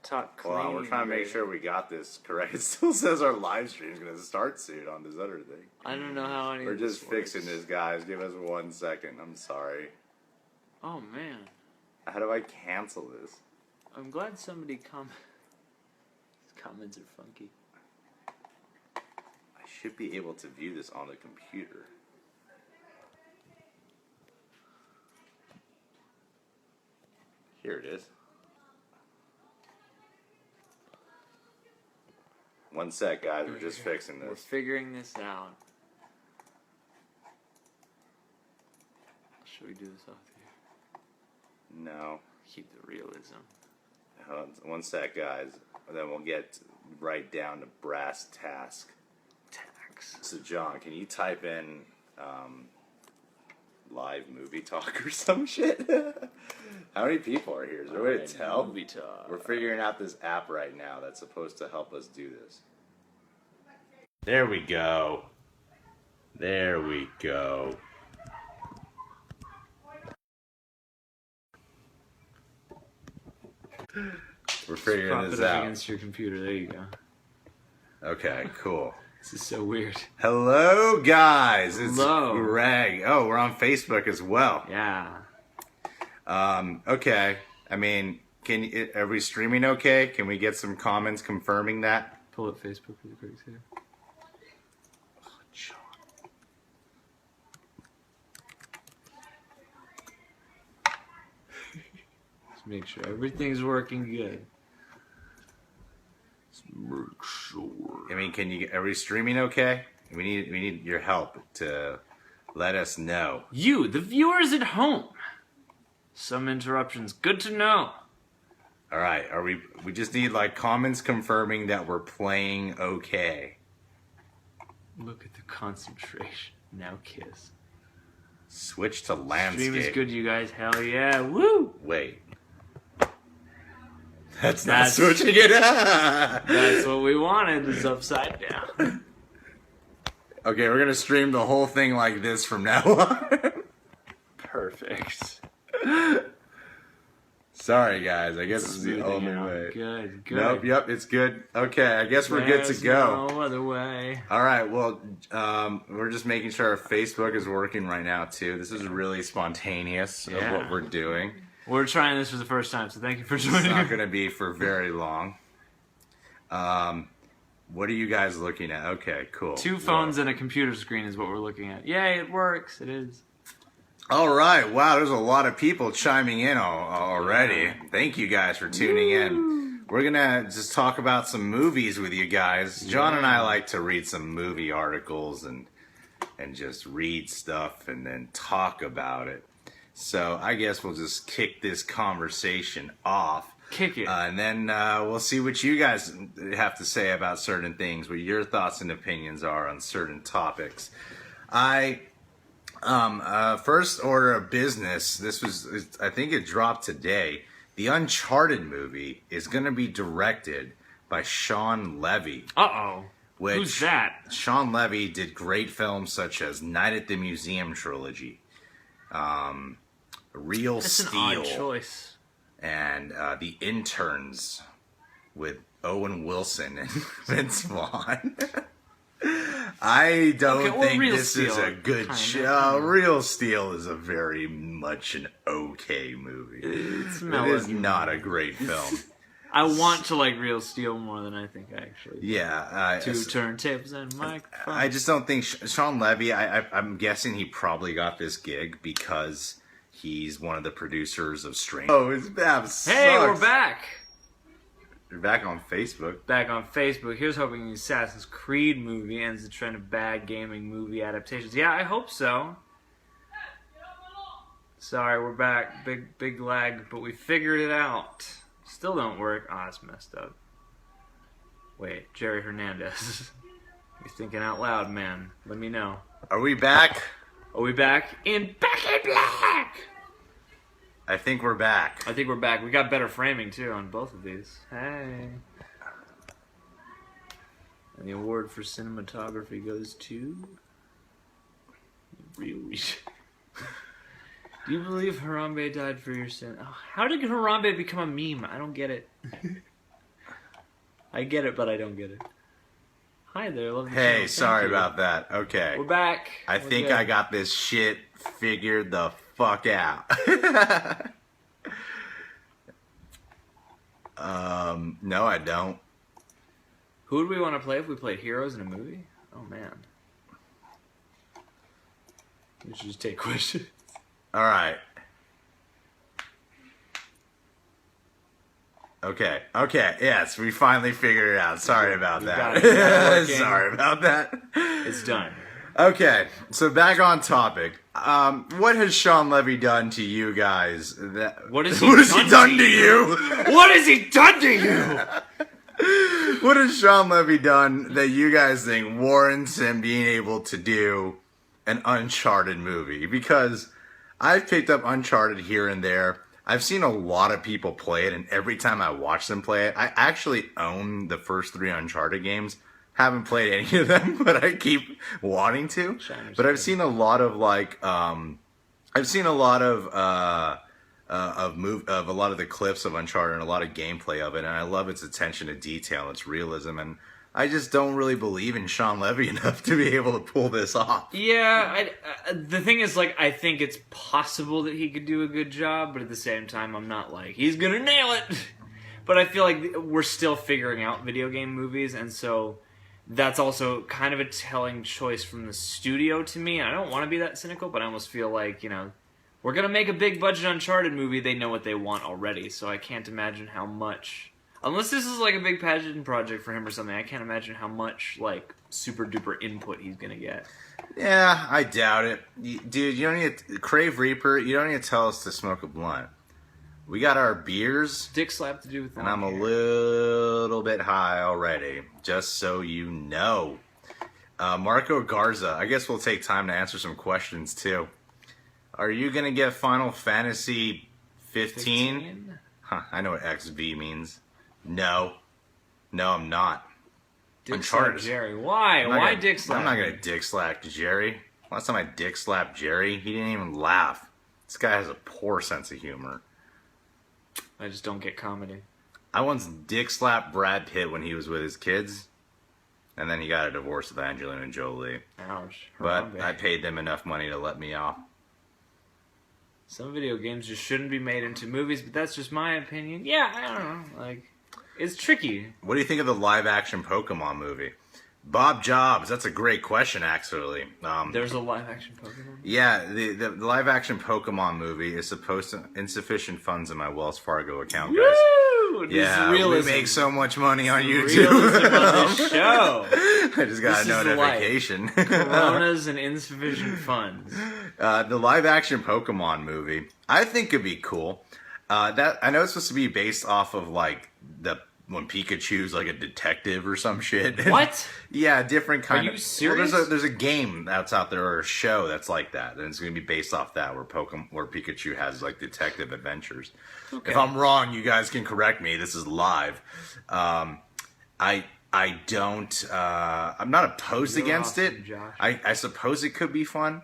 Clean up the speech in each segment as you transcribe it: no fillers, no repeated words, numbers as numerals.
Talk clean. Well, we're trying to make sure we got this correct. It still says our live stream is going to start soon on this other thing. I don't know how any We're of just this fixing works. this, guys. Give us 1 second. I'm sorry. Oh, man. How do I cancel this? I'm glad somebody comments are funky. I should be able to view this on the computer. Here it is. 1 sec, guys. We're just fixing We're this. figuring this out. Should we do this off here? No. Keep the realism. Hold on 1 sec, guys. And then we'll get right down to brass task. So, John, can you type in live movie talk or some shit? How many people are here? Is there a way to tell? Movie talk. We're figuring out this app right now that's supposed to help us do this. There we go. There we go. We're figuring Prop this it up out. against your computer. There you go. Okay, cool. This is so weird. Hello, guys. It's Hello. Greg. Oh, we're on Facebook as well. Yeah. Okay. I mean, are we streaming okay? Can we get some comments confirming that? Pull up Facebook really quick too. Oh, John. Just make sure everything's working good. Make sure. I mean, are we streaming okay? We need your help to let us know. You, the viewers at home. Some interruptions. Good to know. All right. We just need like comments confirming that we're playing okay. Look at the concentration. Now kiss. Switch to landscape. Stream is good, you guys. Hell yeah. Woo! Wait. That's not switching it. That's what we wanted. Is upside down. Okay, we're gonna stream the whole thing like this from now on. Perfect. Sorry, guys. I guess it's the only way. Good. Nope. Yep. It's good. Okay. I guess we're good to go. No other way. All right. Well, we're just making sure our Facebook is working right now too. This is really spontaneous of what we're doing. We're trying this for the first time, so thank you for It's joining. not going to be for very long. What are you guys looking at? Okay, cool. 2 phones and a computer screen is what we're looking at. Yay, it works. It is. All right. Wow, there's a lot of people chiming in already. Yeah. Thank you guys for tuning in. We're going to just talk about some movies with you guys. John and I like to read some movie articles and just read stuff and then talk about it. So I guess we'll just kick this conversation off. Kick it. And then we'll see what you guys have to say about certain things, what your thoughts and opinions are on certain topics. First order of business, I think it dropped today. The Uncharted movie is going to be directed by Sean Levy. Uh-oh. Who's that? Sean Levy did great films such as Night at the Museum trilogy, Real That's Steel, an odd choice. and The Interns with Owen Wilson and Vince Vaughn. I don't think this is a good show. Real Steel is a very much an okay movie. It is not a great film. I want to like Real Steel more than I think I actually do. Yeah. 2 turntables and microphones. I just don't think Sean Levy, I'm guessing he probably got this gig because he's one of the producers of Stranger. Oh, his map sucks. Hey, we're back. You're back on Facebook. Back on Facebook. Here's hoping the Assassin's Creed movie ends the trend of bad gaming movie adaptations. Yeah, I hope so. Sorry, we're back. Big lag, but we figured it out. Still don't work. Oh, it's messed up. Wait, Jerry Hernandez. You're thinking out loud, man. Let me know. Are we back? Are we back? Back in black! I think we're back. I think we're back. We got better framing, too, on both of these. Hey. And the award for cinematography goes to... Real. Do you believe Harambe died for your sin? Oh, how did Harambe become a meme? I don't get it. I get it, but I don't get it. Hi there, love the Hey, channel. sorry Thank you. about that. Okay. We're back. I We're think good. I got this shit figured the fuck out. No, I don't. Who would we want to play if we played heroes in a movie? Oh, man. We should just take questions. All right. Okay. Yes, we finally figured it out. Sorry about We that. got it. We got it working. Sorry about that. It's done. Okay, so back on topic. What has Sean Levy done to you guys? What has he done to you? What has he done to you? What has Sean Levy done that you guys think warrants him being able to do an Uncharted movie? Because I've picked up Uncharted here and there. I've seen a lot of people play it, and every time I watch them play it, I actually own the first 3 Uncharted games. Haven't played any of them, but I keep wanting to. But I've seen a lot of I've seen a lot of a lot of the clips of Uncharted and a lot of gameplay of it, and I love its attention to detail, its realism, and I just don't really believe in Sean Levy enough to be able to pull this off. Yeah, the thing is, like, I think it's possible that he could do a good job, but at the same time, I'm not like, he's gonna nail it! But I feel like we're still figuring out video game movies, and so that's also kind of a telling choice from the studio to me. I don't want to be that cynical, but I almost feel like, you know, we're gonna make a big budget Uncharted movie, they know what they want already, so I can't imagine how much... Unless this is like a big passion project for him or something, I can't imagine how much, like, super duper input he's gonna get. Yeah, I doubt it. Dude, you don't need to... Crave Reaper, you don't need to tell us to smoke a blunt. We got our beers, Dick slap to do with that. and I'm a little bit high already, just so you know. Marco Garza, I guess we'll take time to answer some questions, too. Are you gonna get Final Fantasy 15? Huh, I know what XV means. No, I'm not. Dick slap Jerry. Why? Why dick slap? I'm not gonna dick slap Jerry. Last time I dick slapped Jerry, he didn't even laugh. This guy has a poor sense of humor. I just don't get comedy. I once dick slapped Brad Pitt when he was with his kids, and then he got a divorce with Angelina Jolie. Ouch. But I paid them enough money to let me off. Some video games just shouldn't be made into movies, but that's just my opinion. Yeah, I don't know. Like, it's tricky. What do you think of the live-action Pokemon movie? Bob Jobs, that's a great question, actually. There's a live-action Pokemon? Yeah, the live-action Pokemon movie is supposed to... Insufficient funds in my Wells Fargo account, guys. Woo! Yeah, we make so much money on YouTube. Realism on this show. I just got a notification. Coronas and insufficient funds. The live-action Pokemon movie, I think could be cool. That I know it's supposed to be based off of like when Pikachu's like a detective or some shit. What? Yeah, different kind of. Are you serious? Well, there's a game that's out there or a show that's like that, and it's going to be based off that where Pikachu has like detective adventures. Okay. If I'm wrong, you guys can correct me. This is live. I don't. I'm not opposed against it. Josh. I suppose it could be fun.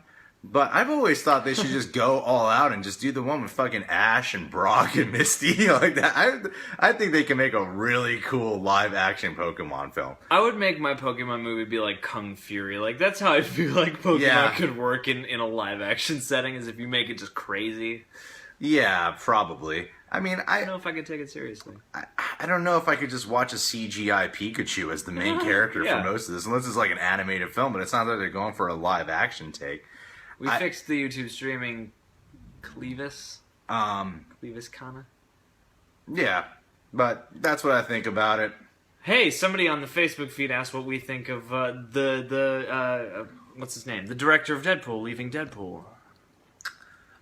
But I've always thought they should just go all out and just do the one with fucking Ash and Brock and Misty like that. I think they can make a really cool live-action Pokemon film. I would make my Pokemon movie be like Kung Fury. Like, that's how I feel like Pokemon could work in a live-action setting, is if you make it just crazy. Yeah, probably. I mean, I don't know if I could take it seriously. I don't know if I could just watch a CGI Pikachu as the main character for most of this, unless it's like an animated film, but it's not that they're going for a live-action take. We fixed the YouTube streaming Clevis. Clevis Kana. Yeah, but that's what I think about it. Hey, somebody on the Facebook feed asked what we think of what's his name? The director of Deadpool leaving Deadpool.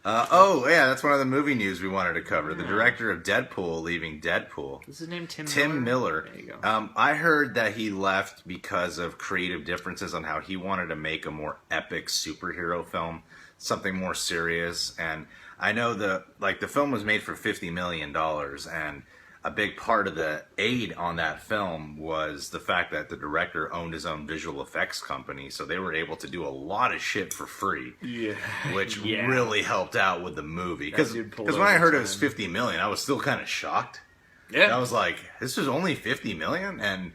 Oh, yeah, that's one of the movie news we wanted to cover. The director of Deadpool leaving Deadpool. Is his name Tim Miller? Tim Miller. There you go. I heard that he left because of creative differences on how he wanted to make a more epic superhero film, something more serious. And I know the film was made for $50 million, and a big part of the aid on that film was the fact that the director owned his own visual effects company, so they were able to do a lot of shit for free. Yeah. Which really helped out with the movie. Because when pull I heard it overtime. was $50 million, I was still kind of shocked. Yeah. I was like, this was only 50 million, and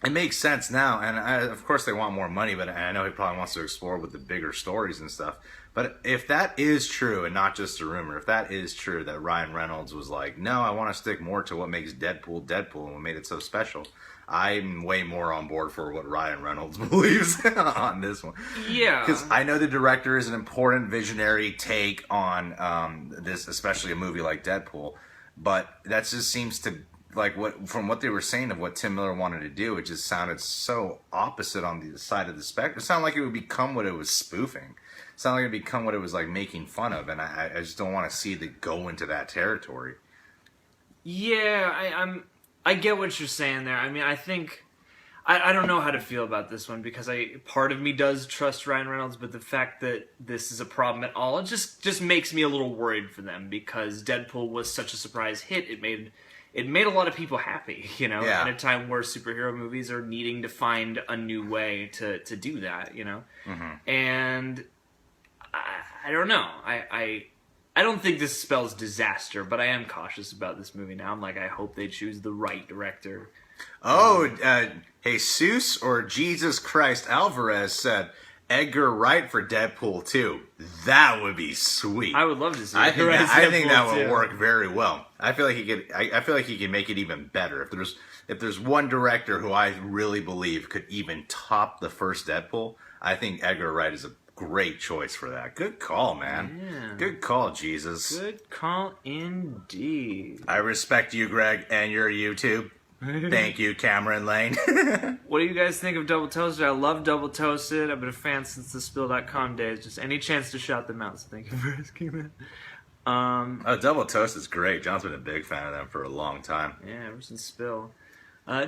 it makes sense now. And of course, they want more money, but I know he probably wants to explore with the bigger stories and stuff. But if that is true, and not just a rumor, if that is true, that Ryan Reynolds was like, no, I want to stick more to what makes Deadpool Deadpool and what made it so special, I'm way more on board for what Ryan Reynolds believes on this one. Yeah. Because I know the director is an important visionary take on this, especially a movie like Deadpool. But that just seems to, like, from what they were saying of what Tim Miller wanted to do, it just sounded so opposite on the side of the spectrum. It sounded like it would become what it was spoofing. It sounded like it would become what it was, like, making fun of. And I just don't want to see it go into that territory. Yeah, I get what you're saying there. I mean, I think... I don't know how to feel about this one because part of me does trust Ryan Reynolds, but the fact that this is a problem at all, it just makes me a little worried for them because Deadpool was such a surprise hit. It made a lot of people happy, you know, Yeah. at a time where superhero movies are needing to find a new way to do that, you know. Mm-hmm. And I don't know. I don't think this spells disaster, but I am cautious about this movie now. I'm like, I hope they choose the right director. Oh, Jesus or Jesus Christ Alvarez said Edgar Wright for Deadpool 2. That would be sweet. I would love to see. I think that would too. work very well. I feel like he could. I feel like he can make it even better. If there's one director who I really believe could even top the first Deadpool, I think Edgar Wright is a great choice for that. Good call, man. Yeah. Good call, Jesus. Good call indeed. I respect you, Greg, and your YouTube. Thank you, Cameron Lane. What do you guys think of Double Toasted? I love Double Toasted. I've been a fan since the Spill.com days. Just any chance to shout them out, so thank you for asking that. Oh, Double Toast is great. John's been a big fan of them for a long time. Yeah, ever since Spill.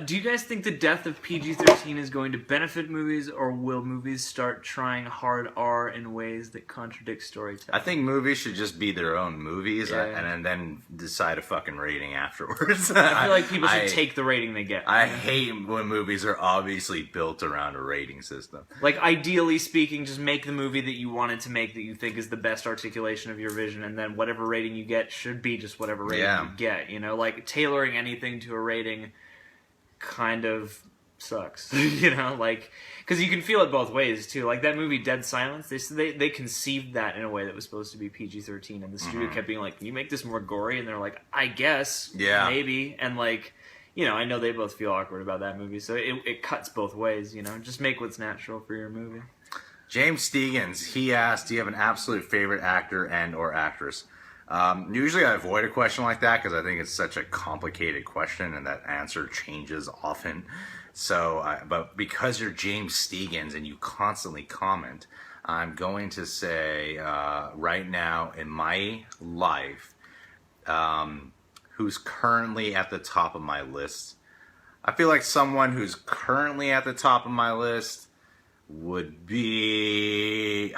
Do you guys think the death of PG-13 is going to benefit movies, or will movies start trying hard R in ways that contradict storytelling? I think movies should just be their own movies, Yeah. and then decide a fucking rating afterwards. I feel like people should take the rating they get. I hate when movies are obviously built around a rating system. Like, ideally speaking, just make the movie that you wanted to make that you think is the best articulation of your vision, and then whatever rating you get should be just whatever rating you get, you know? Like, tailoring anything to a rating kind of sucks, you know? Like, because you can feel it both ways, too. Like, that movie, Dead Silence, they conceived that in a way that was supposed to be PG-13, and the studio kept being like, can you make this more gory? And they're like, I guess, maybe. And, like, you know, I know they both feel awkward about that movie, so it cuts both ways, you know? Just make what's natural for your movie. James Steegans, he asked, do you have an absolute favorite actor and or actress? Usually I avoid a question like that because I think it's such a complicated question and that answer changes often. So, but because you're James Steegans and you constantly comment, I'm going to say right now in my life, who's currently at the top of my list. I feel like someone who's currently at the top of my list would be...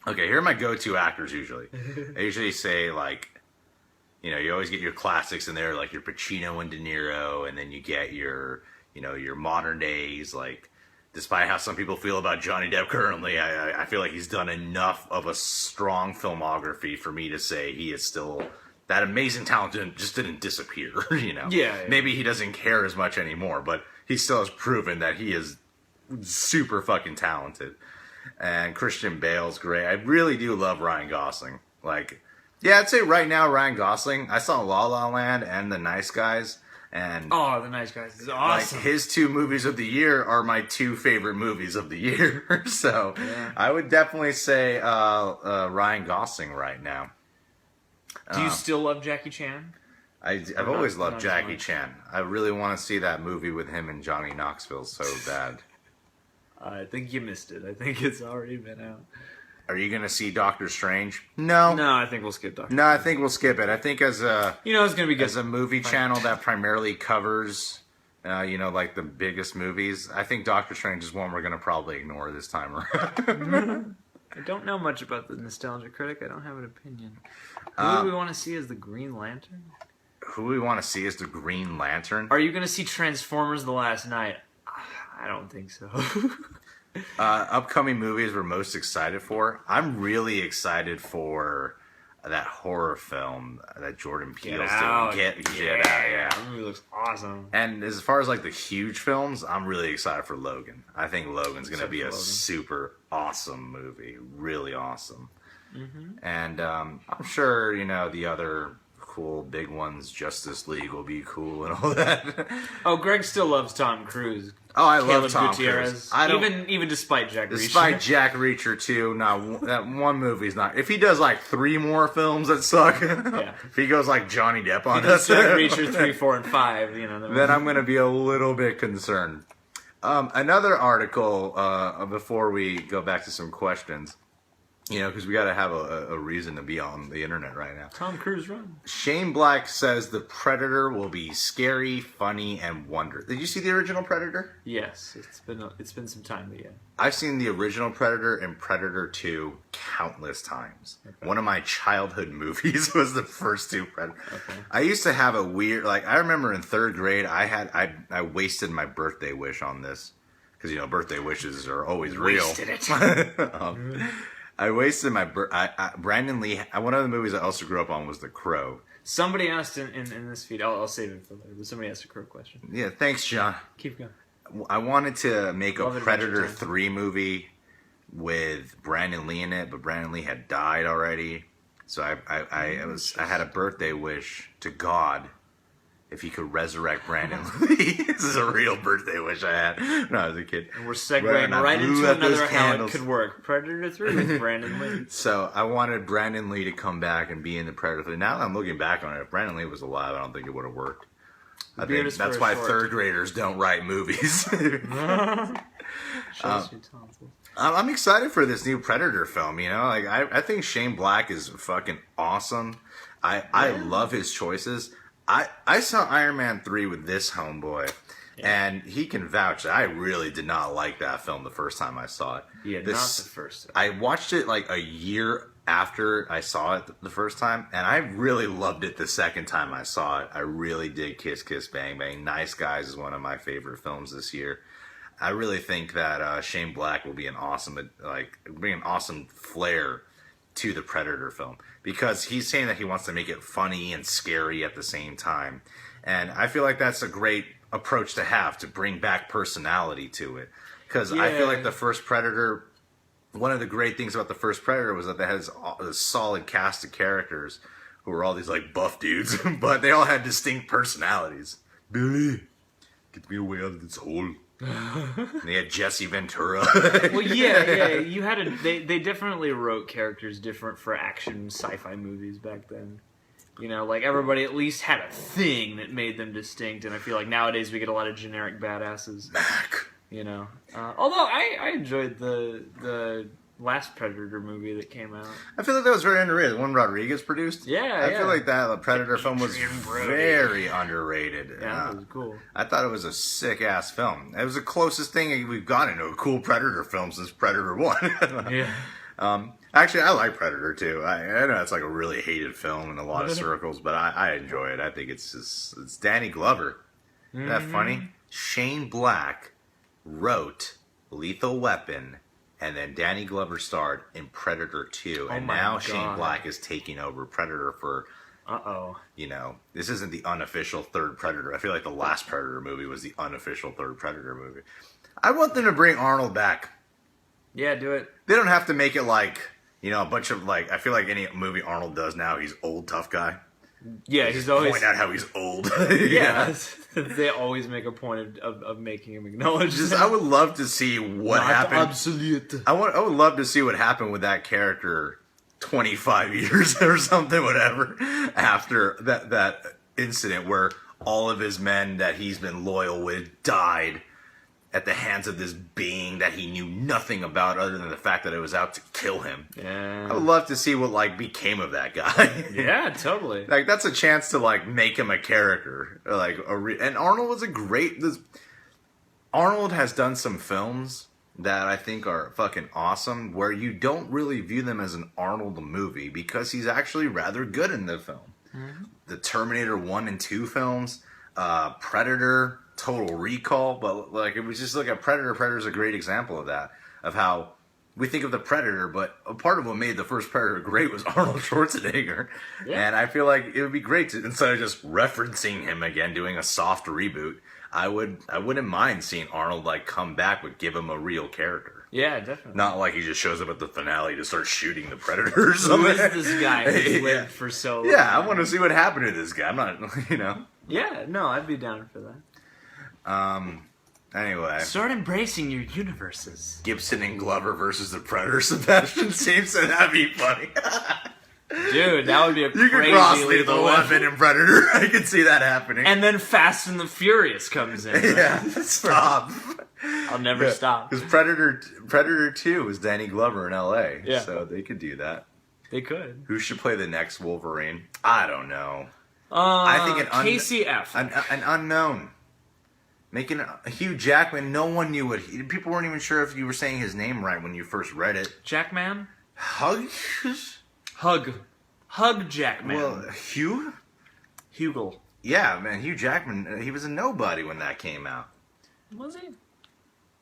Okay, here are my go-to actors usually. I usually say, like, you know, you always get your classics in there, like your Pacino and De Niro, and then you get your, you know, your modern days, like, despite how some people feel about Johnny Depp currently, I feel like he's done enough of a strong filmography for me to say he is still... That amazing talent just didn't disappear, you know? Yeah. Maybe he doesn't care as much anymore, but he still has proven that he is super fucking talented. And Christian Bale's great. I really do love Ryan Gosling. Like, yeah, I'd say right now Ryan Gosling. I saw La La Land and The Nice Guys. And oh, The Nice Guys is awesome. Like, his 2 movies of the year are my 2 favorite movies of the year. So yeah. I would definitely say Ryan Gosling right now. Do you still love Jackie Chan? I've always loved Jackie Chan. I really want to see that movie with him and Johnny Knoxville so bad. I think you missed it. I think it's already been out. Are you going to see Doctor Strange? No. No, I think we'll skip Doctor Strange. No, I think we'll skip it. I think as a... You know, it's going to be good. As a movie channel that primarily covers, you know, like the biggest movies, I think Doctor Strange is one we're going to probably ignore this time around. I don't know much about the Nostalgia Critic. I don't have an opinion. Who do we want to see as the Green Lantern? Who we want to see as the Green Lantern? Are you going to see Transformers The Last Night? I don't think so. Upcoming movies we're most excited for. I'm really excited for that horror film that Jordan Peele's doing. Get Out, yeah. That movie looks awesome. And as far as like the huge films, I'm really excited for Logan. I think Logan's going to be a super awesome movie. Really awesome. Mm-hmm. And I'm sure, you know, the other cool big ones, Justice League will be cool and all that. Oh, Greg still loves Tom Cruise. Oh, I love Tom Cruise. Even despite Jack Reacher. Despite Jack Reacher too, that one movie's not. If he does like 3 more films that suck, if he goes like Johnny Depp on us, Jack Reacher 3, 4, and 5, you know, then I'm going to be a little bit concerned. Another article before we go back to some questions. You know, because we got to have a reason to be on the internet right now. Tom Cruise run. Shane Black says the Predator will be scary, funny, and wonder. Did you see the original Predator? Yes, it's been some time, but yeah. I've seen the original Predator and Predator 2 countless times. Okay. One of my childhood movies was the first 2 Predator. Okay. I used to have a weird, like, I remember in 3rd grade, I wasted my birthday wish on this. Because, you know, birthday wishes are always real. Wasted it. I wasted my... Brandon Lee... One of the movies I also grew up on was The Crow. Somebody asked in this feed... I'll save it for later, but somebody asked a Crow question. Yeah, thanks, John. Keep going. I wanted to make a Predator 3 movie with Brandon Lee in it, but Brandon Lee had died already. So I had a birthday wish to God if he could resurrect Brandon Lee. This is a real birthday wish I had when I was a kid. And we're segueing right into another how it could work. Predator 3 with Brandon Lee. So I wanted Brandon Lee to come back and be in the Predator 3. Now that I'm looking back on it, if Brandon Lee was alive, I don't think it would have worked. I think that's why 3rd graders don't write movies. I'm excited for this new Predator film, you know? Like I think Shane Black is fucking awesome. I love his choices. I saw Iron Man 3 with this homeboy, and he can vouch that I really did not like that film the first time I saw it. Yeah, not the first time. I watched it like a year after I saw it the first time, and I really loved it the second time I saw it. I really did Kiss Kiss Bang Bang. Nice Guys is one of my favorite films this year. I really think that Shane Black will be bring an awesome flair to the Predator film, because he's saying that he wants to make it funny and scary at the same time, and I feel like that's a great approach to have, to bring back personality to it, because I feel like the first Predator, one of the great things about the first Predator was that it has a solid cast of characters who were all these like buff dudes, but they all had distinct personalities. Billy, get me away out of this hole. And they had Jesse Ventura. Well, yeah. You had they definitely wrote characters different for action sci-fi movies back then. You know, like everybody at least had a thing that made them distinct, and I feel like nowadays we get a lot of generic badasses. Mac. You know, although I enjoyed the last Predator movie that came out. I feel like that was very underrated. The one Rodriguez produced. Yeah, I feel like that Predator film was very underrated. Yeah, it was cool. I thought it was a sick ass film. It was the closest thing we've gotten to a cool Predator film since Predator 1. Yeah. Actually, I like Predator 2. I know it's like a really hated film in a lot of circles, but I enjoy it. I think it's Danny Glover. Isn't that funny? Shane Black wrote Lethal Weapon, and then Danny Glover starred in Predator 2, and now Shane Black is taking over Predator for... You know, this isn't the unofficial 3rd Predator. I feel like the last Predator movie was the unofficial 3rd Predator movie. I want them to bring Arnold back. Yeah, do it. They don't have to make it like, you know, a bunch of like... I feel like any movie Arnold does now, he's old tough guy. Yeah, he's always... Point out how he's old. Yeah. They always make a point of making him acknowledge that. I would love to see what happened. Absolute. I would love to see what happened with that character 25 years or something, whatever, after that incident where all of his men that he's been loyal with died at the hands of this being that he knew nothing about other than the fact that it was out to kill him. Yeah. I would love to see what became of that guy. Yeah, totally. That's a chance to make him a character. And Arnold was Arnold has done some films that I think are fucking awesome, where you don't really view them as an Arnold movie because he's actually rather good in the film. Mm-hmm. The Terminator 1 and 2 films, Predator, Total Recall, but if we just look at Predator, Predator's a great example of that, of how we think of the Predator, but a part of what made the first Predator great was Arnold Schwarzenegger. Yeah. And I feel like it would be great to, instead of just referencing him again, doing a soft reboot, I wouldn't mind seeing Arnold like come back, but give him a real character. Yeah, definitely. Not like he just shows up at the finale to start shooting the Predator or something. Who is this guy who's lived for so long? Yeah, I want to see what happened to this guy. I'm not, you know. Yeah, no, I'd be down for that. Anyway. Start embracing your universes. Gibson and Glover versus the Predator. Sebastian Simpson, that'd be funny. Dude, that would be a crazy... You could cross Lethal Weapon and Predator. I could see that happening. And then Fast and the Furious comes in. Right? Yeah, stop. I'll never stop. Because Predator 2 was Danny Glover in L.A. Yeah. So they could do that. They could. Who should play the next Wolverine? I don't know. I think Casey F. An unknown. Making Hugh Jackman, no one knew what people weren't even sure if you were saying his name right when you first read it. Jackman? Hug Jackman. Well, Hugh? Hugel. Yeah, man, Hugh Jackman, he was a nobody when that came out. Was he?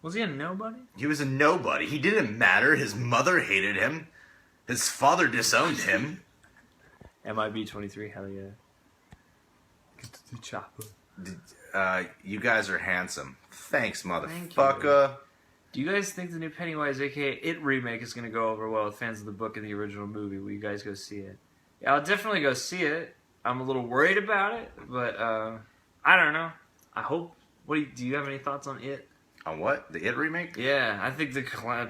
Was he a nobody? He was a nobody. He didn't matter. His mother hated him. His father disowned him. MIB 23, hell yeah. Get to the chopper. You guys are handsome. Thanks, motherfucker. Thank do you guys think the new Pennywise, aka It remake, is going to go over well with fans of the book and the original movie? Will you guys go see it? Yeah, I'll definitely go see it. I'm a little worried about it, but I don't know. I hope. Do you have any thoughts on It? On what? The It remake? Yeah, I think the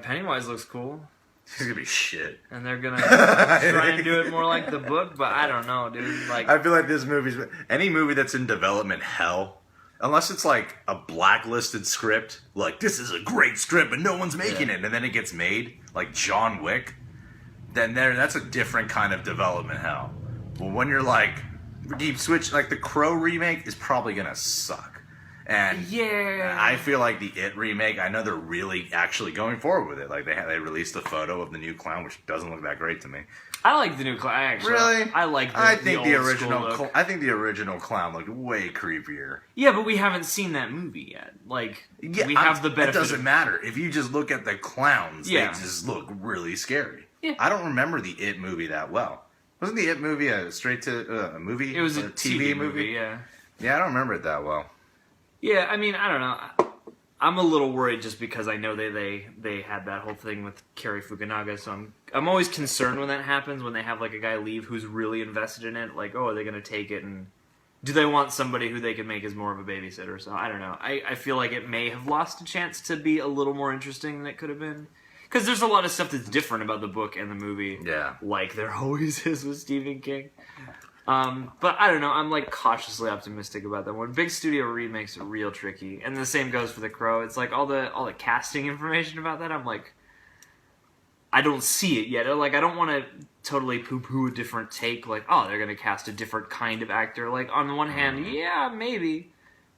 Pennywise looks cool. It's gonna be shit. And they're gonna try and do it more like the book, but I don't know, dude. Like, I feel like this movie's any movie that's in development hell, unless it's like a blacklisted script, like this is a great script but no one's making it, and then it gets made, like John Wick, then that's a different kind of development hell. But when you're like deep switch, like the Crow remake is probably gonna suck. And yeah, I feel like the It remake, I know they're really actually going forward with it. Like they released a photo of the new clown, which doesn't look that great to me. I like the new clown. Actually, really? I like. I think the old original. I think the original clown looked way creepier. Yeah, but we haven't seen that movie yet. Like, yeah, we have the benefit. It doesn't matter if you just look at the clowns. Yeah. They just look really scary. Yeah. I don't remember the It movie that well. Wasn't the It movie a straight to a movie? It was a TV movie. Yeah. Yeah, I don't remember it that well. Yeah, I mean, I don't know. I'm a little worried just because I know they had that whole thing with Cary Fukunaga, so I'm always concerned when that happens, when they have like a guy leave who's really invested in it. Like, oh, are they going to take it, and do they want somebody who they can make as more of a babysitter? So I don't know. I feel like it may have lost a chance to be a little more interesting than it could have been. Because there's a lot of stuff that's different about the book and the movie. Yeah. Like there always is with Stephen King. But I don't know, I'm like cautiously optimistic about that one. Big studio remakes are real tricky. And the same goes for The Crow. It's like all the casting information about that, I'm like, I don't see it yet. Like, I don't want to totally poo-poo a different take, like, oh, they're going to cast a different kind of actor. Like, on the one hand, yeah, maybe.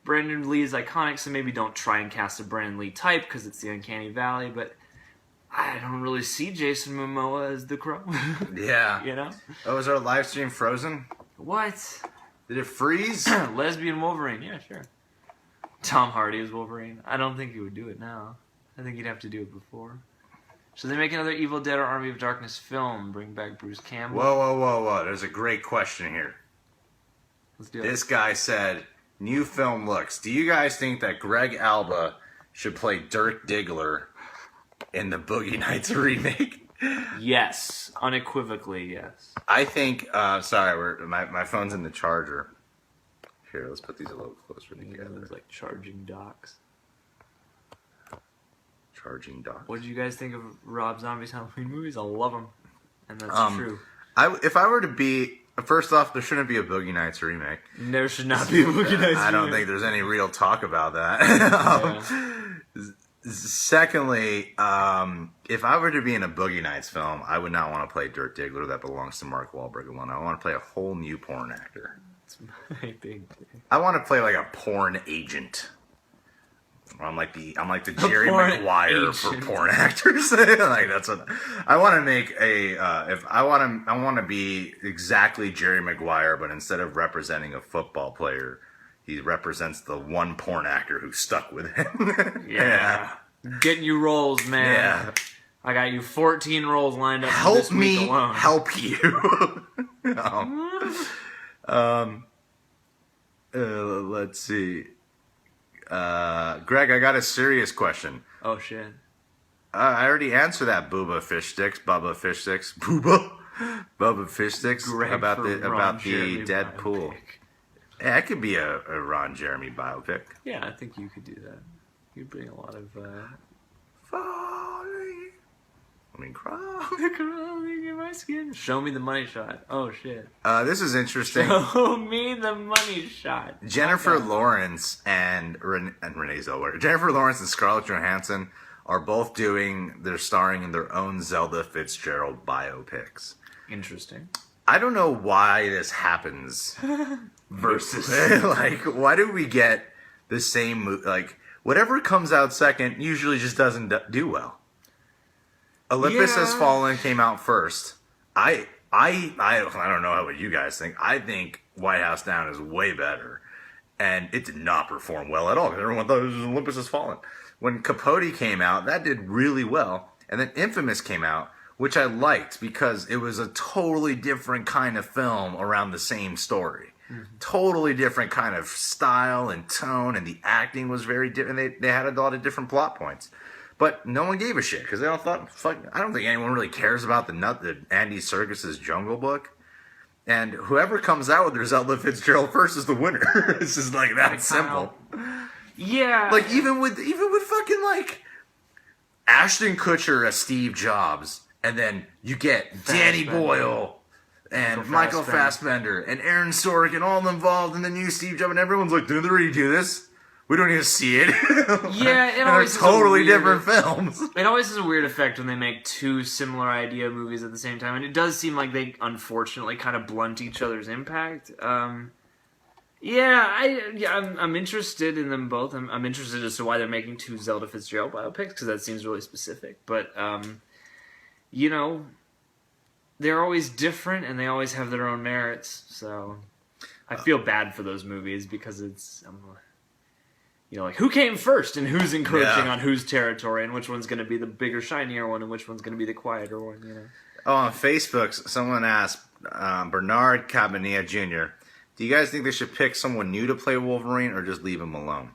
Brandon Lee is iconic, so maybe don't try and cast a Brandon Lee type, because it's the Uncanny Valley, but I don't really see Jason Momoa as the Crow. Yeah. You know? Oh, is our live stream frozen? What? Did it freeze? Lesbian Wolverine, yeah, sure. Tom Hardy is Wolverine. I don't think he would do it now. I think he'd have to do it before. Should they make another Evil Dead or Army of Darkness film? Bring back Bruce Campbell? Whoa. There's a great question here. Let's do it. This guy said, new film looks. Do you guys think that Greg Alba should play Dirk Diggler in the Boogie Nights remake? Yes. Unequivocally, yes. I think, sorry, my phone's in the charger. Here, let's put these a little closer together. It's like charging docks. Charging docks. What did you guys think of Rob Zombie's Halloween movies? I love them. And that's true. If I were to be... First off, there shouldn't be a Boogie Nights remake. There should not be a Boogie Nights remake. I don't think there's any real talk about that. Secondly, if I were to be in a Boogie Nights film, I would not want to play Dirk Diggler. That belongs to Mark Wahlberg alone. I want to play a whole new porn actor. It's my big thing. I want to play like a porn agent. I'm like the Jerry Maguire for porn actors. Like that's what I want to make I want to be exactly Jerry Maguire, but instead of representing a football player, he represents the one porn actor who stuck with him. Yeah. Getting you roles, man. Yeah. I got you 14 roles lined up for Help this week me alone. help you. Let's see. Greg, I got a serious question. Oh shit. I already answered that Bubba Fish Sticks. Bubba Fish Sticks Greg about for the Ron Jeremy Deadpool. biopic. Yeah, that could be a Ron Jeremy biopic. Yeah, I think you could do that. You'd bring a lot of Falling. I mean, cry. crawling in my skin. Show me the money shot. Oh shit. This is interesting. Show me the money shot. Jennifer Lawrence and Renee Zellweger. Jennifer Lawrence and Scarlett Johansson are both they're starring in their own Zelda Fitzgerald biopics. Interesting. I don't know why this happens. Versus. Like, why do we get the same movie? Like, whatever comes out second usually just doesn't do well. Olympus Has Fallen came out first. I don't know what you guys think. I think White House Down is way better. And it did not perform well at all because everyone thought it was Olympus Has Fallen. When Capote came out, that did really well. And then Infamous came out, which I liked because it was a totally different kind of film around the same story. Mm-hmm. Totally different kind of style and tone, and the acting was very different. They had a lot of different plot points. But no one gave a shit because they all thought, I don't think anyone really cares about the Andy Serkis's Jungle Book. And whoever comes out with their Zelda Fitzgerald first is the winner. It's just like that simple. Yeah. Like even with fucking like Ashton Kutcher as Steve Jobs, and then you get Danny Boyle and Michael Fassbender and Aaron Sorkin all involved in the new Steve Jobs, and everyone's like, did they already do this? We don't even see it. Yeah, it always they're totally different films. It always has a weird effect when they make two similar idea movies at the same time, and it does seem like they unfortunately kind of blunt each other's impact. I'm interested in them both. I'm interested as to why they're making two Zelda Fitzgerald biopics because that seems really specific. But they're always different and they always have their own merits. So I feel bad for those movies because it's. Like who came first and who's encroaching on whose territory and which one's going to be the bigger, shinier one and which one's going to be the quieter one, Oh, on Facebook, someone asked, Bernard Cabanilla Jr., do you guys think they should pick someone new to play Wolverine or just leave him alone?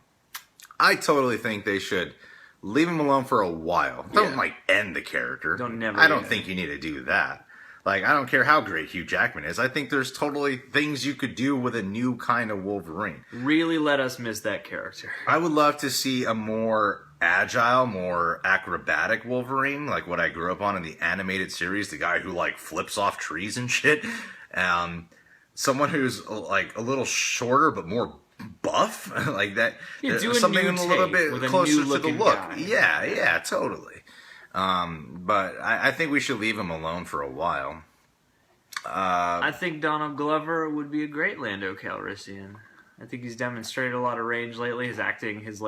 I totally think they should leave him alone for a while. Don't, end the character. I don't think you need to do that. Like, I don't care how great Hugh Jackman is. I think there's totally things you could do with a new kind of Wolverine. Really let us miss that character. I would love to see a more agile, more acrobatic Wolverine, like what I grew up on in the animated series, the guy who, flips off trees and shit. Someone who's, a little shorter but more buff. Like that. Something a little bit closer to the look. Guy. Yeah, totally. But I think we should leave him alone for a while. I think Donald Glover would be a great Lando Calrissian. I think he's demonstrated a lot of range lately. His acting has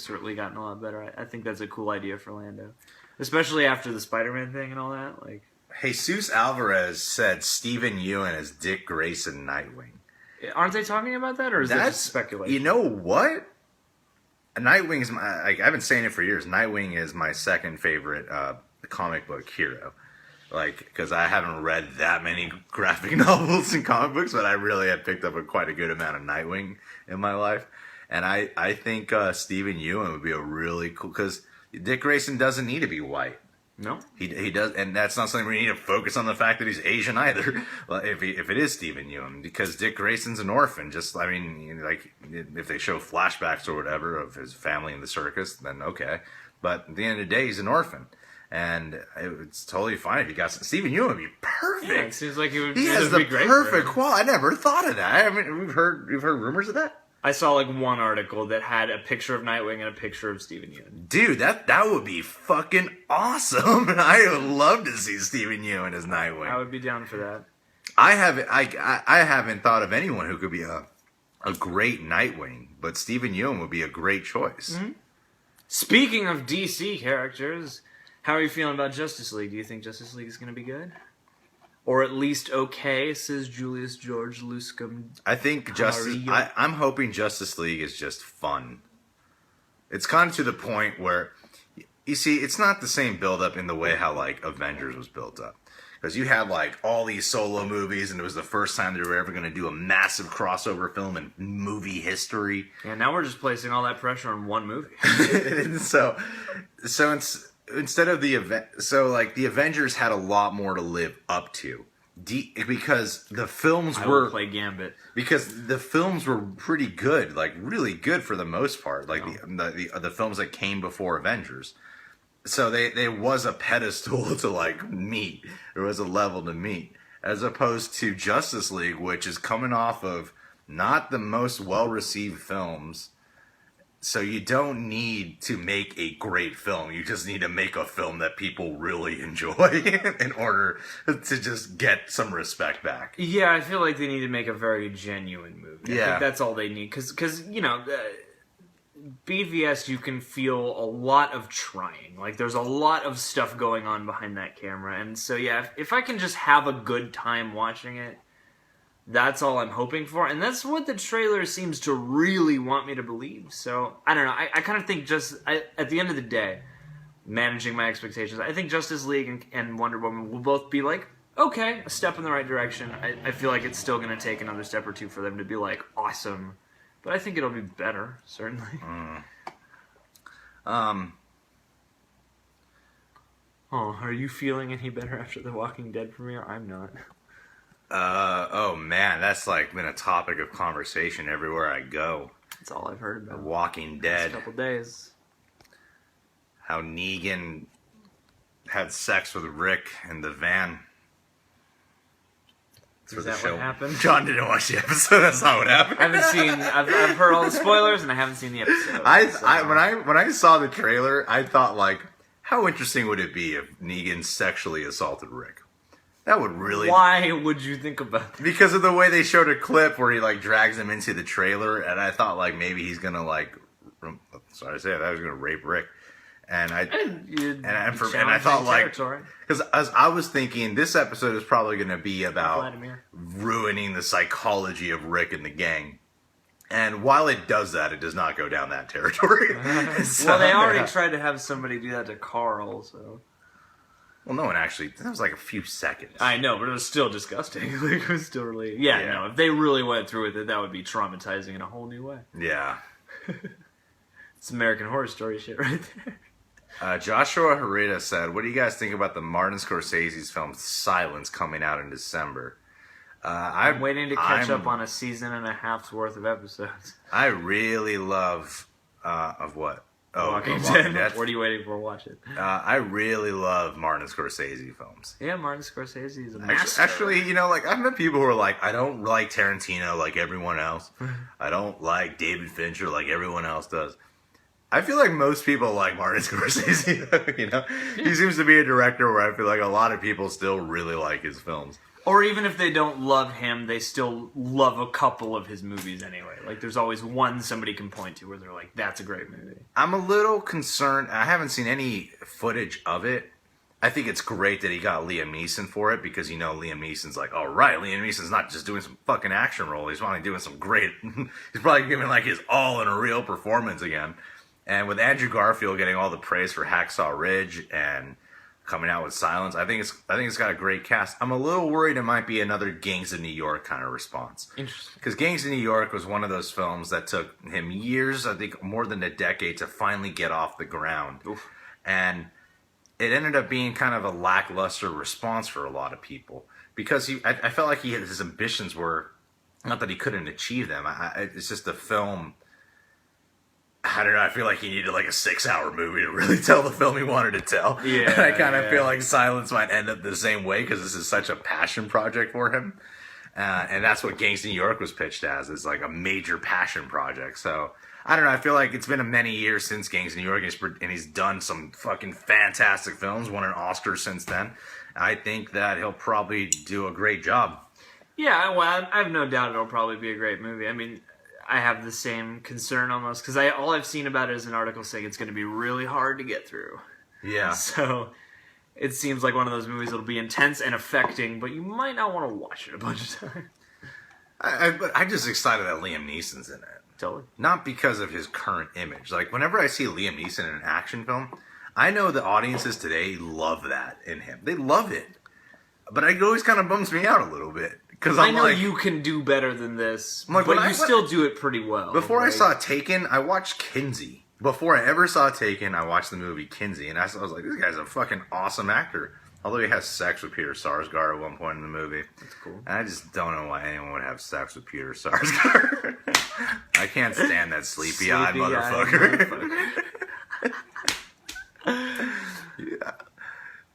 certainly gotten a lot better. I think that's a cool idea for Lando, especially after the Spider-Man thing and all that. Jesus Alvarez said Stephen Ewan as Dick Grayson Nightwing. Aren't they talking about that, or is that just speculation? You know what? Nightwing is I've been saying it for years. Nightwing is my second favorite comic book hero. Because I haven't read that many graphic novels and comic books, but I really have picked up quite a good amount of Nightwing in my life. And I think Stephen Ewan would be a really cool, because Dick Grayson doesn't need to be white. No, he does, and that's not something we need to focus on the fact that he's Asian either. Well, if it is Stephen Ewan, because Dick Grayson's an orphan. If they show flashbacks or whatever of his family in the circus, then okay. But at the end of the day, he's an orphan, and it's totally fine if you got Stephen Ewan would be perfect. Yeah, it seems like he would. He has the perfect quality. I never thought of that. I mean, we've heard rumors of that. I saw one article that had a picture of Nightwing and a picture of Stephen Ewan. Dude, that would be fucking awesome. I would love to see Stephen Ewan as Nightwing. I would be down for that. I haven't thought of anyone who could be a great Nightwing, but Stephen Ewan would be a great choice. Mm-hmm. Speaking of DC characters, how are you feeling about Justice League? Do you think Justice League is going to be good? Or at least okay, says Julius George Luscombe. I think I'm hoping Justice League is just fun. It's kind of to the point where You see, it's not the same build-up in the way how, like, Avengers was built up. Because you had, like, all these solo movies, and it was the first time they were ever going to do a massive crossover film in movie history. Yeah, now we're just placing all that pressure on one movie. so instead of the event... So, like, the Avengers had a lot more to live up to. Because the films I were... will play Gambit. Because the films were pretty good. Like, really good for the most part. Like, the films that came before Avengers. So there was a pedestal to like meet. There was a level to meet, as opposed to Justice League, which is coming off of not the most well-received films. So you don't need to make a great film. You just need to make a film that people really enjoy in order to just get some respect back. Yeah, I feel like they need to make a very genuine movie. Yeah. I think that's all they need. Because you know, BVS, you can feel a lot of trying. Like, there's a lot of stuff going on behind that camera. And so, yeah, if I can just have a good time watching it, that's all I'm hoping for. And that's what the trailer seems to really want me to believe. So, I don't know. I kind of think at the end of the day, managing my expectations, I think Justice League and Wonder Woman will both be like, okay, a step in the right direction. I feel like it's still going to take another step or two for them to be like, awesome. But I think it'll be better, certainly. Oh, are you feeling any better after the Walking Dead premiere? I'm not. Oh man, that's like been a topic of conversation everywhere I go. That's all I've heard about. The Walking Dead. Last couple days. How Negan had sex with Rick in the van. Is that what happened? John didn't watch the episode. That's not what happened. I've heard all the spoilers, and I haven't seen the episode. When I saw the trailer, I thought, like, how interesting would it be if Negan sexually assaulted Rick? That would really... Why would you think about that? Because of the way they showed a clip where he, like, drags him into the trailer, and I thought, like, maybe he's gonna, like... Sorry to say it, I was gonna rape Rick. And I thought, like, because as I was thinking, this episode is probably going to be about Vladimir ruining the psychology of Rick and the gang. And while it does that, it does not go down that territory. So, well, they already tried to have somebody do that to Carl, so... Well, no one actually... That was like a few seconds. I know, but it was still disgusting. Like, it was still really... Yeah, no, if they really went through with it, that would be traumatizing in a whole new way. Yeah. It's American Horror Story shit right there. Joshua Herrera said, what do you guys think about the Martin Scorsese's film Silence coming out in December? I'm waiting to catch up on a season and a half's worth of episodes. I really love... of what? Oh, Walking Dead. Dead. What are you waiting for? Watch it. I really love Martin Scorsese films. Yeah, Martin Scorsese is a master. Actually, you know, like, I've met people who are like, I don't like Tarantino like everyone else. I don't like David Fincher like everyone else does. I feel like most people like Martin Scorsese, you know? He seems to be a director where I feel like a lot of people still really like his films. Or even if they don't love him, they still love a couple of his movies anyway. Like, there's always one somebody can point to where they're like, that's a great movie. I'm a little concerned. I haven't seen any footage of it. I think it's great that he got Liam Neeson for it because, you know, Liam Neeson's like, all right, Liam Neeson's not just doing some fucking action role. He's probably doing some great... He's probably giving, like, his all in a real performance again. And with Andrew Garfield getting all the praise for Hacksaw Ridge and coming out with Silence, I think it's got a great cast. I'm a little worried it might be another Gangs of New York kind of response. Interesting. Because Gangs of New York was one of those films that took him years, I think more than a decade, to finally get off the ground. Oof. And it ended up being kind of a lackluster response for a lot of people. Because I felt like his ambitions were, not that he couldn't achieve them, it's just the film... I don't know, I feel like he needed like a 6-hour movie to really tell the film he wanted to tell. Yeah, and I kind of feel like Silence might end up the same way because this is such a passion project for him. And that's what Gangs of New York was pitched as, is like a major passion project. So, I don't know, I feel like it's been many years since Gangs of New York and he's done some fucking fantastic films, won an Oscar since then. I think that he'll probably do a great job. Yeah, well, I have no doubt it'll probably be a great movie. I mean... I have the same concern almost, because all I've seen about it is an article saying it's going to be really hard to get through. Yeah. So, it seems like one of those movies that'll be intense and affecting, but you might not want to watch it a bunch of times. I'm just excited that Liam Neeson's in it. Totally. Not because of his current image. Like, whenever I see Liam Neeson in an action film, I know the audiences today love that in him. They love it. But it always kind of bums me out a little bit. Because I know you can do better than this, but you still do it pretty well. Before I saw Taken, I watched Kinsey. Before I ever saw Taken, I watched the movie Kinsey, and I was like, this guy's a fucking awesome actor. Although he has sex with Peter Sarsgaard at one point in the movie. That's cool. And I just don't know why anyone would have sex with Peter Sarsgaard. I can't stand that sleepy-eyed motherfucker. Yeah.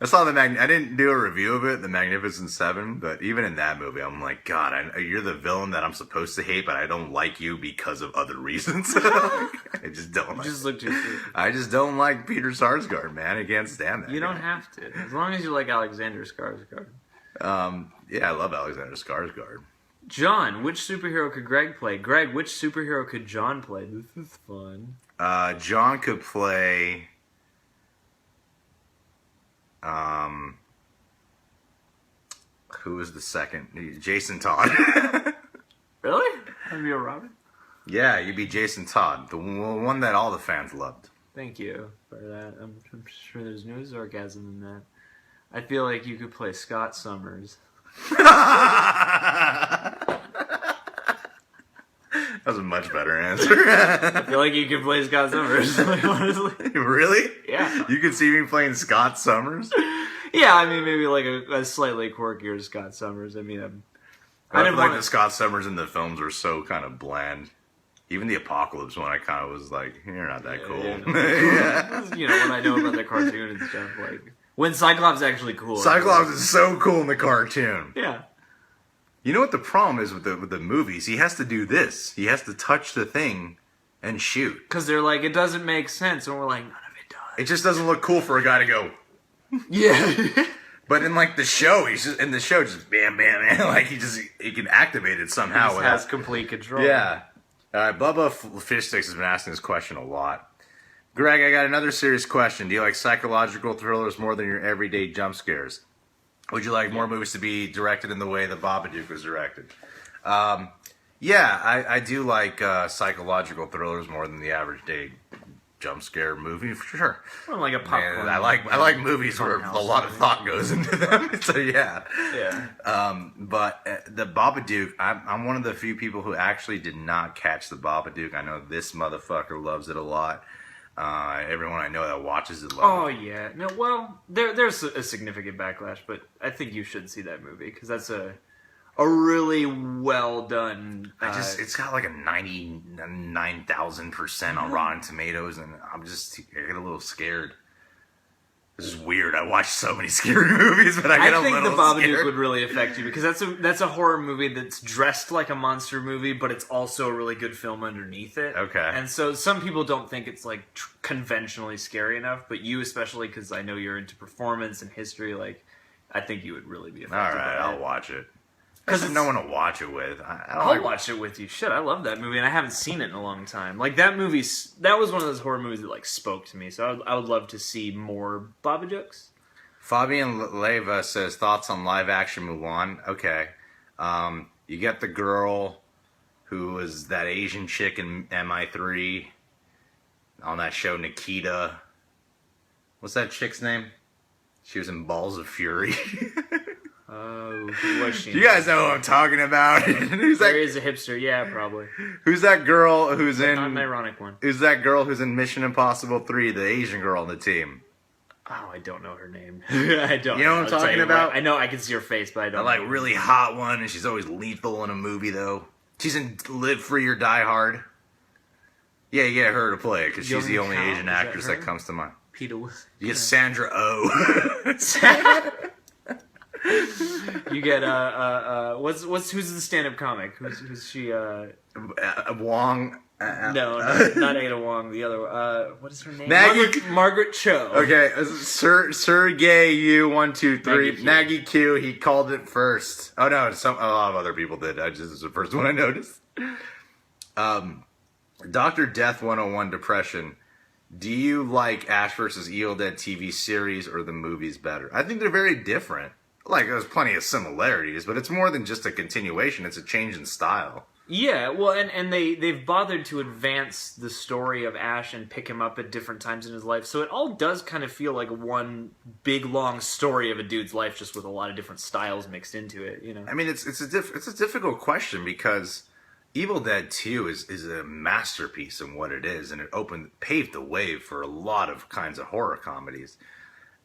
I saw I didn't do a review of it, The Magnificent Seven, but even in that movie, I'm like, God, you're the villain that I'm supposed to hate, but I don't like you because of other reasons. I just don't like just look too stupid. I just don't like Peter Sarsgaard, man. I can't stand that. You don't have to. As long as you like Alexander Skarsgård. Yeah, I love Alexander Skarsgård. John, which superhero could Greg play? Greg, which superhero could John play? This is fun. John could play... who was the second? Jason Todd. Really? That'd be a Robin? Yeah, you'd be Jason Todd, the one that all the fans loved. Thank you for that. I'm sure there's no sarcasm in that. I feel like you could play Scott Summers. That was a much better answer. I feel like you could play Scott Summers, honestly. Really? Yeah. You could see me playing Scott Summers? Yeah, I mean, maybe like a slightly quirkier Scott Summers. I mean, I didn't like the Scott Summers in the films were so kind of bland. Even the Apocalypse one, I kind of was like, you're not that cool. Yeah. You know, what I know about the cartoon and stuff, like, when Cyclops is actually cool. Cyclops is so cool in the cartoon. Yeah. You know what the problem is with the movies? He has to do this. He has to touch the thing and shoot. Because they're like, it doesn't make sense. And we're like, none of it does. It just doesn't look cool for a guy to go... Yeah. But in like the show, he's just in the show, just bam, bam, bam. Like he can activate it somehow. He has complete control. Yeah. Bubba Fish Sticks has been asking this question a lot. Greg, I got another serious question. Do you like psychological thrillers more than your everyday jump scares? Would you like more movies to be directed in the way the Babadook was directed? Yeah, I do like psychological thrillers more than the average day jump scare movie for sure. Well, like a popcorn. And I like movies where a lot of thought goes into them. So yeah. Yeah. But the Babadook, I'm one of the few people who actually did not catch the Babadook. I know this motherfucker loves it a lot. Everyone I know that watches it loves it. Oh yeah. No, well, there's a significant backlash, but I think you should see that movie because that's a really well done. It's got like a 99,000% on Rotten Tomatoes, and I get a little scared. This is weird. I watch so many scary movies, but I get a little scared. I think the Babadook would really affect you because that's a horror movie that's dressed like a monster movie, but it's also a really good film underneath it. Okay. And so some people don't think it's like conventionally scary enough, but you especially, because I know you're into performance and history, like I think you would really be affected. All right, by I'll watch it. Because there's no one to watch it with. I'll watch it with you. Shit, I love that movie, and I haven't seen it in a long time. Like, that was one of those horror movies that, like, spoke to me, so I would love to see more Babadooks. Fabian Leva says, thoughts on live-action Mulan? Okay. You get the girl who was that Asian chick in MI3 on that show, Nikita. What's that chick's name? She was in Balls of Fury. Oh, who was she? You guys know what I'm talking about. There is a hipster, yeah, probably. Who's that girl who's but in... Not an ironic one. Who's that girl who's in Mission Impossible 3, the Asian girl on the team? Oh, I don't know her name. I don't. You know what I'm talking about? I know I can see her face, but I don't. I like really hot one, and she's always lethal in a movie, though. She's in Live Free or Die Hard. Yeah, you get her to play it, because she's the only Asian actress that comes to mind. Peter. You get Sandra Oh. You get who's the stand-up comic? Who's she? Wong. No, not Ada Wong. The other. What is her name? Margaret Cho. Okay, Sergey U 123 Maggie Q. He called it first. Oh no, a lot of other people did. This is the first one I noticed. Dr. Death 101 Depression. Do you like Ash vs. Evil Dead TV series or the movies better? I think they're very different. Like, there's plenty of similarities, but it's more than just a continuation. It's a change in style. Yeah, well, and they've bothered to advance the story of Ash and pick him up at different times in his life, so it all does kind of feel like one big long story of a dude's life, just with a lot of different styles mixed into it. You know, I mean, it's a difficult question because Evil Dead 2 is a masterpiece in what it is, and it paved the way for a lot of kinds of horror comedies.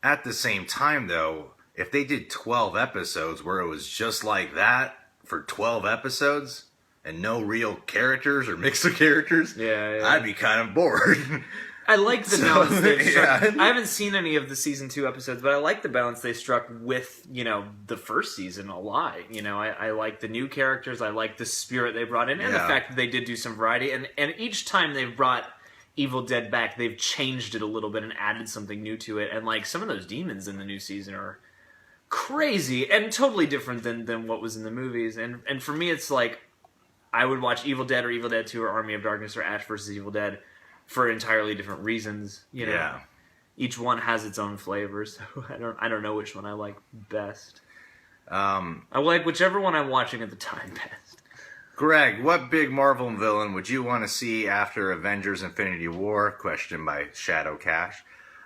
At the same time, though, if they did 12 episodes where it was just like that for 12 episodes. And no real characters or mix of characters, I'd be kind of bored. I like the balance they struck. I haven't seen any of the season 2 episodes, but I like the balance they struck with, the first season a lot. I like the new characters. I like the spirit they brought in, and the fact that they did do some variety. And each time they've brought Evil Dead back, they've changed it a little bit and added something new to it. And like some of those demons in the new season are crazy and totally different than what was in the movies. And for me, it's like, I would watch Evil Dead or Evil Dead 2 or Army of Darkness or Ash vs. Evil Dead for entirely different reasons. Yeah. Each one has its own flavor, so I don't know which one I like best. I like whichever one I'm watching at the time best. Greg, what big Marvel villain would you want to see after Avengers Infinity War? Question by Shadow Cash.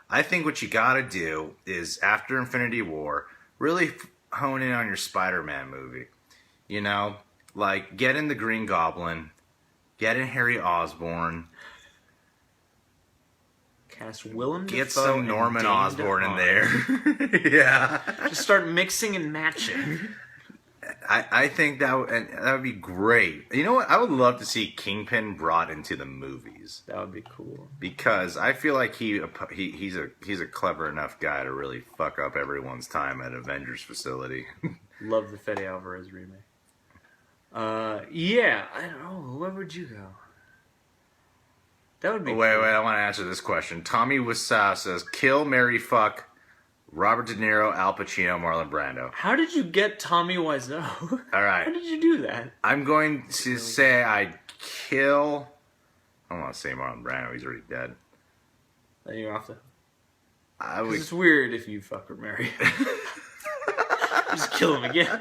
I think what you gotta do is, after Infinity War, really hone in on your Spider-Man movie. Like, get in the Green Goblin, get in Harry Osborn, cast Willem Dafoe, get some Norman Osborn in there. Yeah. Just start mixing and matching. I think that would be great. You know what? I would love to see Kingpin brought into the movies. That would be cool. Because I feel like he's a clever enough guy to really fuck up everyone's time at Avengers facility. Love the Fede Alvarez remake. Yeah, I don't know. Where would you go? That would be Wait, cool. I want to answer this question. Tommy Wassau says, kill, marry, fuck, Robert De Niro, Al Pacino, Marlon Brando. How did you get Tommy Wiseau? All right. How did you do that? I'm going to say I'd kill... I don't want to say Marlon Brando. He's already dead. Then you're off the... I would... It's weird if you fuck or marry him. Just kill him again.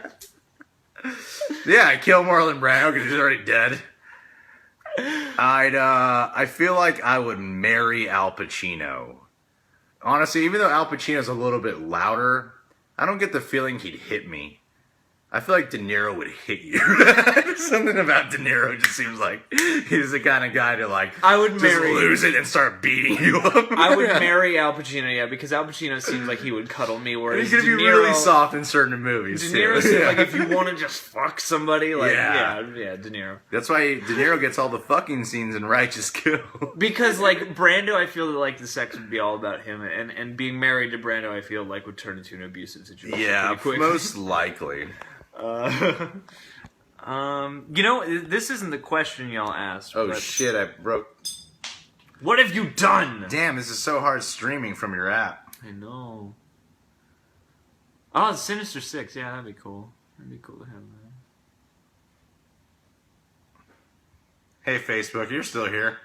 Yeah, I kill Marlon Brando because he's already dead. I feel like I would marry Al Pacino. Honestly, even though Al Pacino's a little bit louder, I don't get the feeling he'd hit me. I feel like De Niro would hit you. Something about De Niro just seems like he's the kind of guy to I would just marry, lose it and start beating you up. I would marry Al Pacino, yeah, because Al Pacino seems like he would cuddle me, whereas he's gonna be De Niro, really soft in certain movies. De Niro seems like if you want to just fuck somebody, De Niro. That's why De Niro gets all the fucking scenes in Righteous Kill. Because Brando, I feel that the sex would be all about him, and being married to Brando, I feel would turn into an abusive situation. Yeah, pretty quickly. most likely. This isn't the question y'all asked. Oh shit, I broke. What have you done? Damn, this is so hard streaming from your app. I know. Oh, Sinister Six. Yeah, that'd be cool. That'd be cool to have that. Hey, Facebook, you're still here.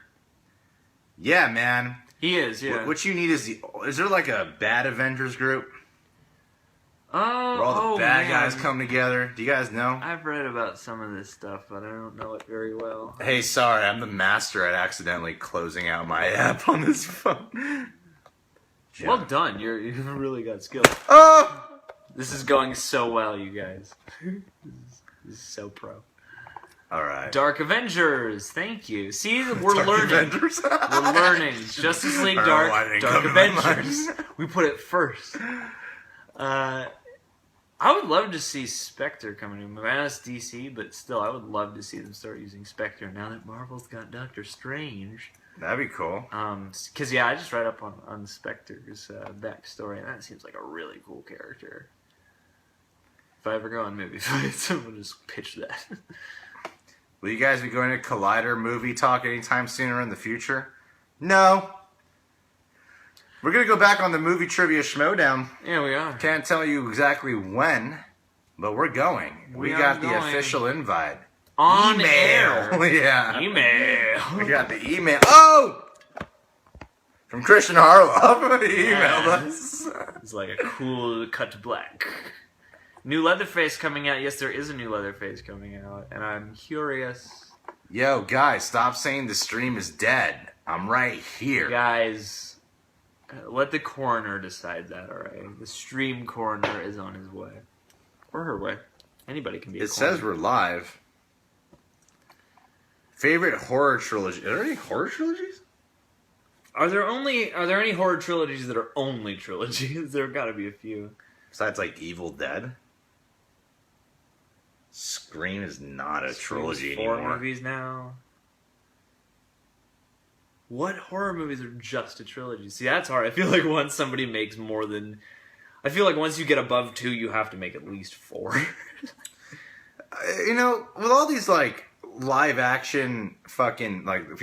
Yeah, man. He is, yeah. What you need is there like a bad Avengers group? Where all the bad guys come together. Do you guys know? I've read about some of this stuff, but I don't know it very well. Hey, sorry, I'm the master at accidentally closing out my app on this phone. Well done. You've really got skill. Oh! This is going so well, you guys. This is so pro. All right. Dark Avengers. Thank you. See, we're Dark learning. Avengers? We're learning. Justice League Dark Avengers. We put it first. I would love to see Spectre coming in. I know it's DC, but still, I would love to see them start using Spectre now that Marvel's got Doctor Strange. That'd be cool. Because I just read up on Spectre's backstory, and that seems like a really cool character. If I ever go on movie fights, we'll just pitch that. Will you guys be going to Collider movie talk anytime sooner in the future? No. We're going to go back on the movie trivia schmodown. Yeah, we are. Can't tell you exactly when, but we're going. We got the official invite. On email. Air. Yeah. Email. We got the email. Oh! From Christian Harloff. He emailed us. It's like a cool cut to black. New Leatherface coming out. Yes, there is a new Leatherface coming out, and I'm curious. Yo, guys, stop saying the stream is dead. I'm right here. Guys, let the coroner decide that, alright? The stream coroner is on his way. Or her way. Anybody can be a It coroner. says we're live. Favorite horror trilogy. Are there any horror trilogies? Are there any horror trilogies that are only trilogies? There gotta be a few. Besides, like, Evil Dead? Scream is not a trilogy Four anymore. movies now. What horror movies are just a trilogy? See, that's hard. I feel like once somebody makes more than... I feel like once you get above 2, you have to make at least 4. You know, with all these, like, live action fucking, like, a lot of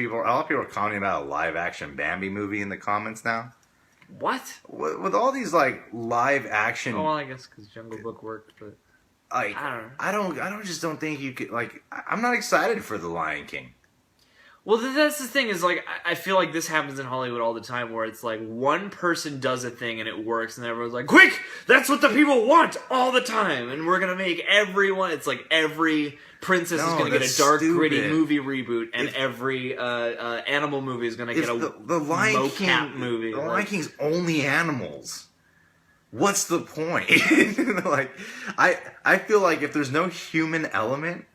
people are commenting about a live action Bambi movie in the comments now. What? With all these, like, live action... Oh, well, I guess because Jungle Book worked, but... Like, I don't think you could, like, I'm not excited for The Lion King. Well, that's the thing is, like, I feel like this happens in Hollywood all the time where it's like one person does a thing and it works and everyone's like, quick! That's what the people want all the time! And we're gonna make everyone, it's like every princess is gonna get a dark, gritty movie reboot and every animal movie is gonna get a the Lion mocap King movie. The Lion King's only animals. What's the point? Like, I feel like if there's no human element,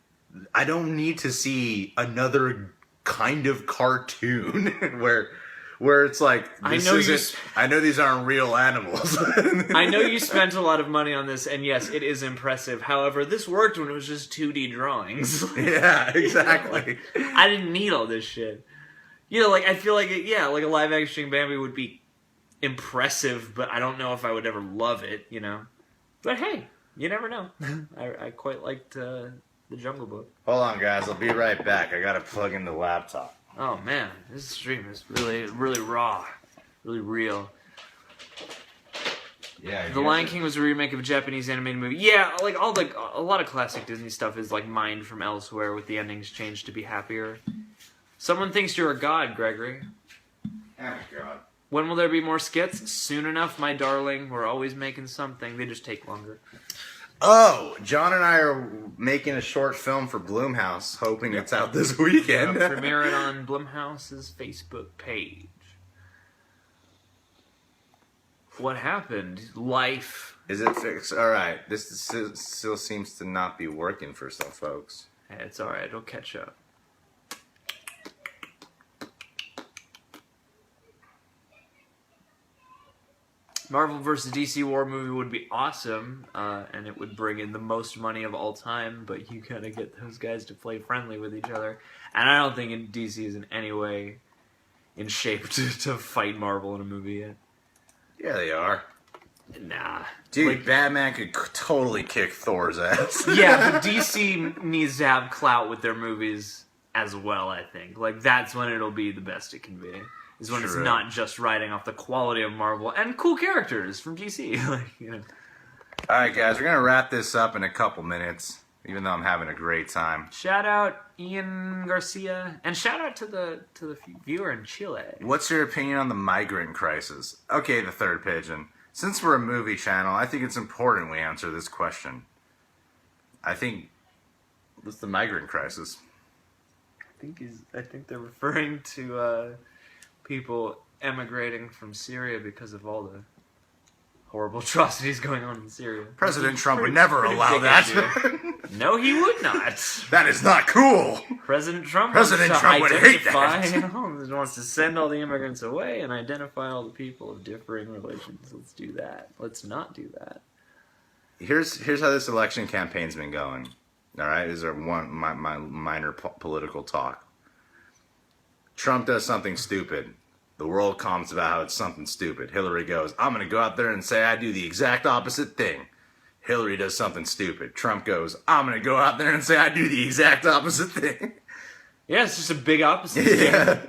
I don't need to see another kind of cartoon where it's like, I know these aren't real animals. I know you spent a lot of money on this, and yes, it is impressive. However, this worked when it was just 2D drawings. Yeah, exactly. I didn't need all this shit. You know, like, I feel like, like a live action Bambi would be impressive, but I don't know if I would ever love it, you know? But hey, you never know. I quite liked the Jungle Book. Hold on, guys. I'll be right back. I gotta plug in the laptop. Oh, man. This stream is really, really raw. Really real. Yeah. The Lion King was a remake of a Japanese animated movie. Yeah, like, a lot of classic Disney stuff is, like, mined from elsewhere with the endings changed to be happier. Someone thinks you're a god, Gregory. Oh, God. When will there be more skits? Soon enough, my darling. We're always making something. They just take longer. Oh, John and I are making a short film for Blumhouse, hoping it's out this weekend. Premiere it on Blumhouse's Facebook page. What happened? Life. Is it fixed? All right. This still seems to not be working for some folks. Hey, it's alright. It'll catch up. Marvel vs. DC War movie would be awesome, and it would bring in the most money of all time, but you gotta get those guys to play friendly with each other. And I don't think DC is in any way in shape to fight Marvel in a movie yet. Yeah, they are. Nah. Dude, Like, Batman could totally kick Thor's ass. yeah, but DC needs to have clout with their movies as well, I think. Like, that's when it'll be the best it can be. Is when it's not just riding off the quality of Marvel and cool characters from DC. Like, you know. All right, guys, we're gonna wrap this up in a couple minutes. Even though I'm having a great time. Shout out Ian Garcia, and shout out to the viewer in Chile. What's your opinion on the migrant crisis? Okay, the third pigeon. Since we're a movie channel, I think it's important we answer this question. I think what's the migrant crisis? I think they're referring to people emigrating from Syria because of all the horrible atrocities going on in Syria. President Trump would never allow that. No, he would not. That is not cool. President Trump would hate that. Wants to send all the immigrants away and identify all the people of differing religions. Let's do that. Let's not do that. Here's how this election campaign's been going. All right, these are my minor political talk. Trump does something stupid. The world comments about how it's something stupid. Hillary goes, I'm going to go out there and say I do the exact opposite thing. Hillary does something stupid. Trump goes, I'm going to go out there and say I do the exact opposite thing. Yeah, it's just a big opposite. Yeah.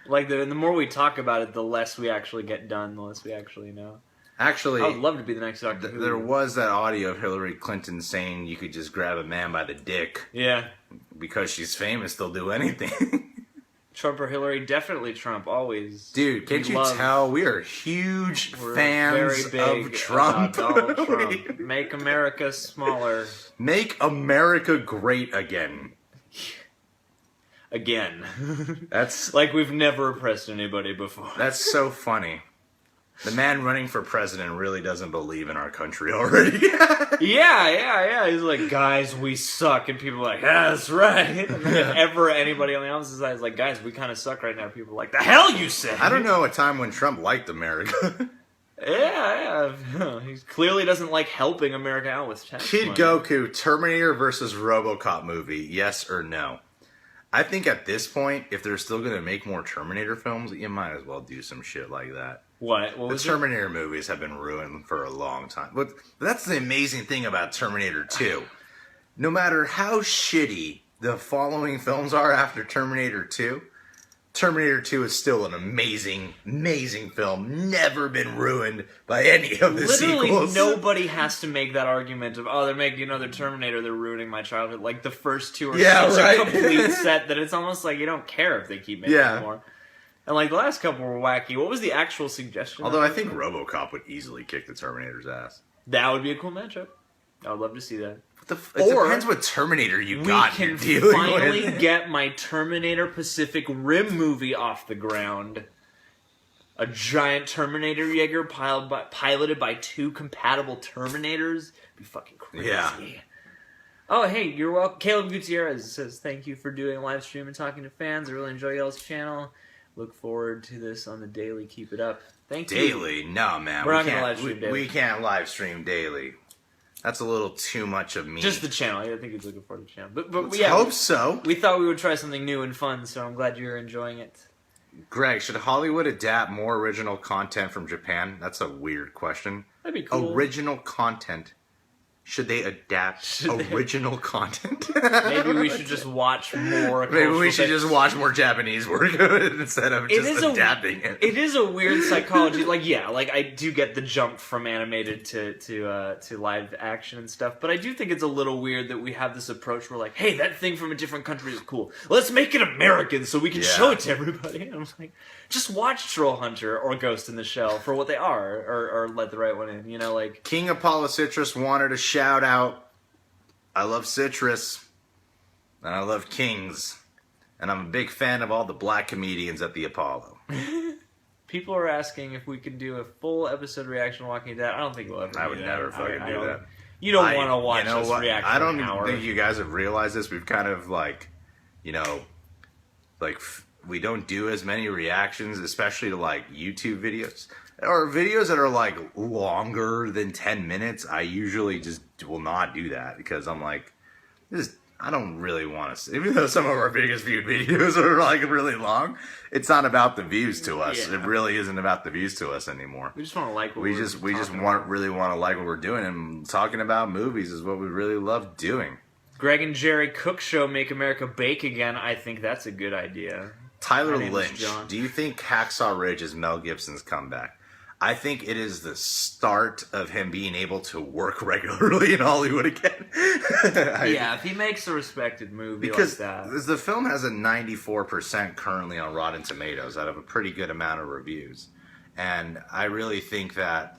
Like, the more we talk about it, the less we actually get done, the less we actually know. Actually, I would love to be the next Doctor Who. There was that audio of Hillary Clinton saying you could just grab a man by the dick. Yeah. Because she's famous, they'll do anything. Trump or Hillary? Definitely Trump, always. Dude, can't you tell? We are huge fans very big of Trump. Donald Trump. Make America smaller. Make America great again. Again. That's like we've never oppressed anybody before. That's so funny. The man running for president really doesn't believe in our country already. yeah. He's like, guys, we suck. And people are like, yeah, that's right. And then if anybody on the opposite side is like, guys, we kind of suck right now. People are like, the hell you say? I don't know a time when Trump liked America. Yeah. He clearly doesn't like helping America out with tax Kid money. Goku, Terminator versus RoboCop movie, yes or no? I think at this point, if they're still going to make more Terminator films, you might as well do some shit like that. What was the Terminator movies have been ruined for a long time. But that's the amazing thing about Terminator 2. No matter how shitty the following films are after Terminator 2, Terminator 2 is still an amazing, amazing film. Never been ruined by any of the Literally sequels. Nobody has to make that argument of, oh, they're making another Terminator, they're ruining my childhood. Like, the first two are such a complete set that it's almost like you don't care if they keep making more. And, like, the last couple were wacky. What was the actual suggestion? Although I think RoboCop would easily kick the Terminator's ass. That would be a cool matchup. I would love to see that. It depends what Terminator you got. We can finally get my Terminator Pacific Rim movie off the ground. A giant Terminator Jaeger piloted by two compatible Terminators. It'd be fucking crazy. Yeah. Oh, hey, you're welcome. Caleb Gutierrez says, thank you for doing a live stream and talking to fans. I really enjoy y'all's channel. Look forward to this on the daily. Keep it up. Thank you. Daily? No, man. We're not going to live stream daily. We can't live stream daily. That's a little too much of me. Just the channel. I think he's looking forward to the channel. But let's hope so. We thought we would try something new and fun, so I'm glad you're enjoying it. Greg, should Hollywood adapt more original content from Japan? That's a weird question. That'd be cool. Original content. Should they adapt original content? Maybe we should just watch more. Maybe we should just watch more Japanese work instead of just adapting it. It is a weird psychology. Like, I do get the jump from animated to live action and stuff, but I do think it's a little weird that we have this approach where, like, hey, that thing from a different country is cool. Let's make it American so we can show it to everybody. And I'm like, just watch Troll Hunter or Ghost in the Shell for what they are, or Let the Right One In. You know, like King Apollo Citrus wanted to shout out, I love Citrus, and I love Kings, and I'm a big fan of all the black comedians at the Apollo. People are asking if we can do a full episode reaction to Walking Dead. I don't think we'll ever. I would never fucking do that. You don't want to watch us react. I don't think you guys have realized this. We've kind of we don't do as many reactions, especially to like YouTube videos. Or videos that are like longer than 10 minutes, I usually just will not do that because I'm like, I don't really want to. Even though some of our biggest viewed videos are like really long, it's not about the views to us. Yeah. It really isn't about the views to us anymore. We just want to like what we just really want to like what we're doing, and talking about movies is what we really love doing. Greg and Jerry Cook Show Make America Bake Again. I think that's a good idea. Tyler Lynch, do you think Hacksaw Ridge is Mel Gibson's comeback? I think it is the start of him being able to work regularly in Hollywood again. Yeah, if he makes a respected movie like that. Because the film has a 94% currently on Rotten Tomatoes out of a pretty good amount of reviews. And I really think that,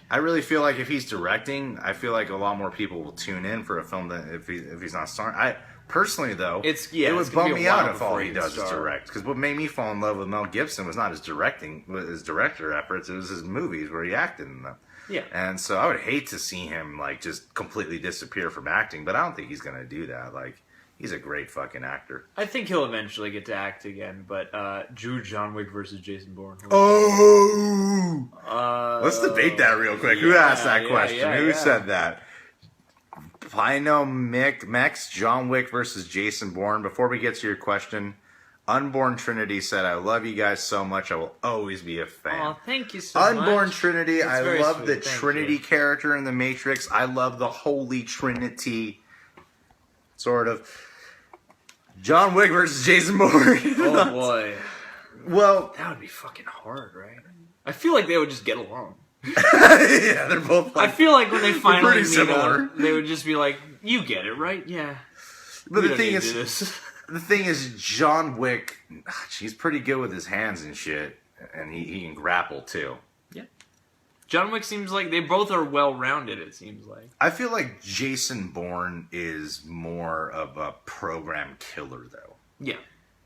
I really feel like if he's directing, I feel like a lot more people will tune in for a film than if he's not starring. Personally, though, it would bum me out if all he does is direct. Because what made me fall in love with Mel Gibson was not his director efforts; it was his movies where he acted in them. Yeah. And so I would hate to see him like just completely disappear from acting, but I don't think he's going to do that. Like, he's a great fucking actor. I think he'll eventually get to act again, but John Wick versus Jason Bourne. Let's debate that real quick. Who asked that question? Who said that? Pino Mex, John Wick versus Jason Bourne. Before we get to your question, Unborn Trinity said, I love you guys so much. I will always be a fan. Oh, thank you so much. Unborn Trinity. I love the Trinity character in the Matrix. I love the Holy Trinity, sort of. John Wick versus Jason Bourne. Oh, boy. Well, that would be fucking hard, right? I feel like they would just get along. Yeah, they're both. I feel like when they finally meet up, they would just be like, "You get it, right? Yeah." But the thing is, the thing is, John Wick, he's pretty good with his hands and shit, and he can grapple too. Yeah. John Wick seems like they both are well-rounded, it seems like. I feel like Jason Bourne is more of a program killer, though. Yeah.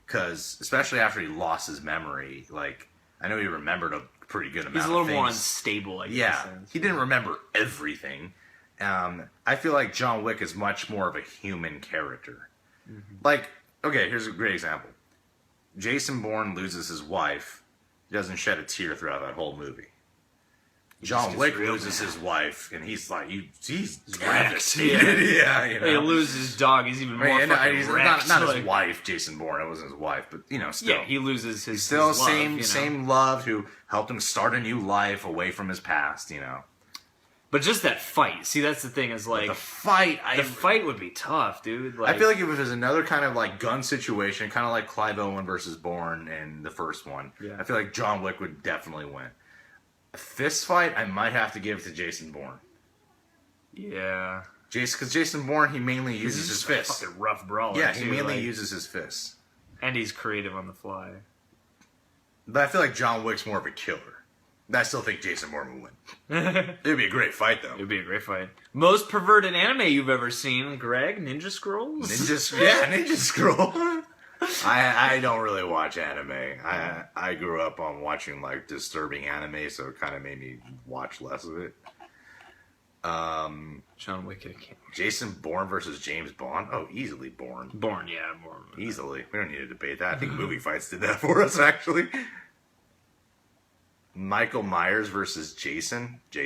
Because, especially after he lost his memory, like, I know he remembered a pretty good amount of things. He's a little more unstable, I guess. Yeah, he didn't remember everything. I feel like John Wick is much more of a human character. Mm-hmm. Like, okay, here's a great example. Jason Bourne loses his wife. He doesn't shed a tear throughout that whole movie. John Wick loses his wife, and he's like, he's devastated. Yeah, you know. He loses his dog. He's even more fucking wrecked. Not his wife, Jason Bourne. It wasn't his wife, but still. Yeah, he loses his still his love, same love who helped him start a new life away from his past. But just that fight. See, that's the thing. Is like the fight. The fight would be tough, dude. I feel like if it was another kind of like gun situation, kind of like Clive Owen versus Bourne in the first one, I feel like John Wick would definitely win. A fist fight, I might have to give to Jason Bourne. Yeah. Because Jason Bourne, he mainly uses his fists. Fucking rough brawler. Yeah, he mainly uses his fists. And he's creative on the fly. But I feel like John Wick's more of a killer. I still think Jason Bourne would win. It'd be a great fight, though. It'd be a great fight. Most perverted anime you've ever seen, Greg? Ninja Scrolls? Ninja Scroll. I don't really watch anime. I grew up on watching like disturbing anime, so it kind of made me watch less of it. John Wick. Jason Bourne versus James Bond. Oh, easily Bourne. Bourne. Easily. We don't need to debate that. I think movie fights did that for us, actually. Michael Myers versus Jason. See,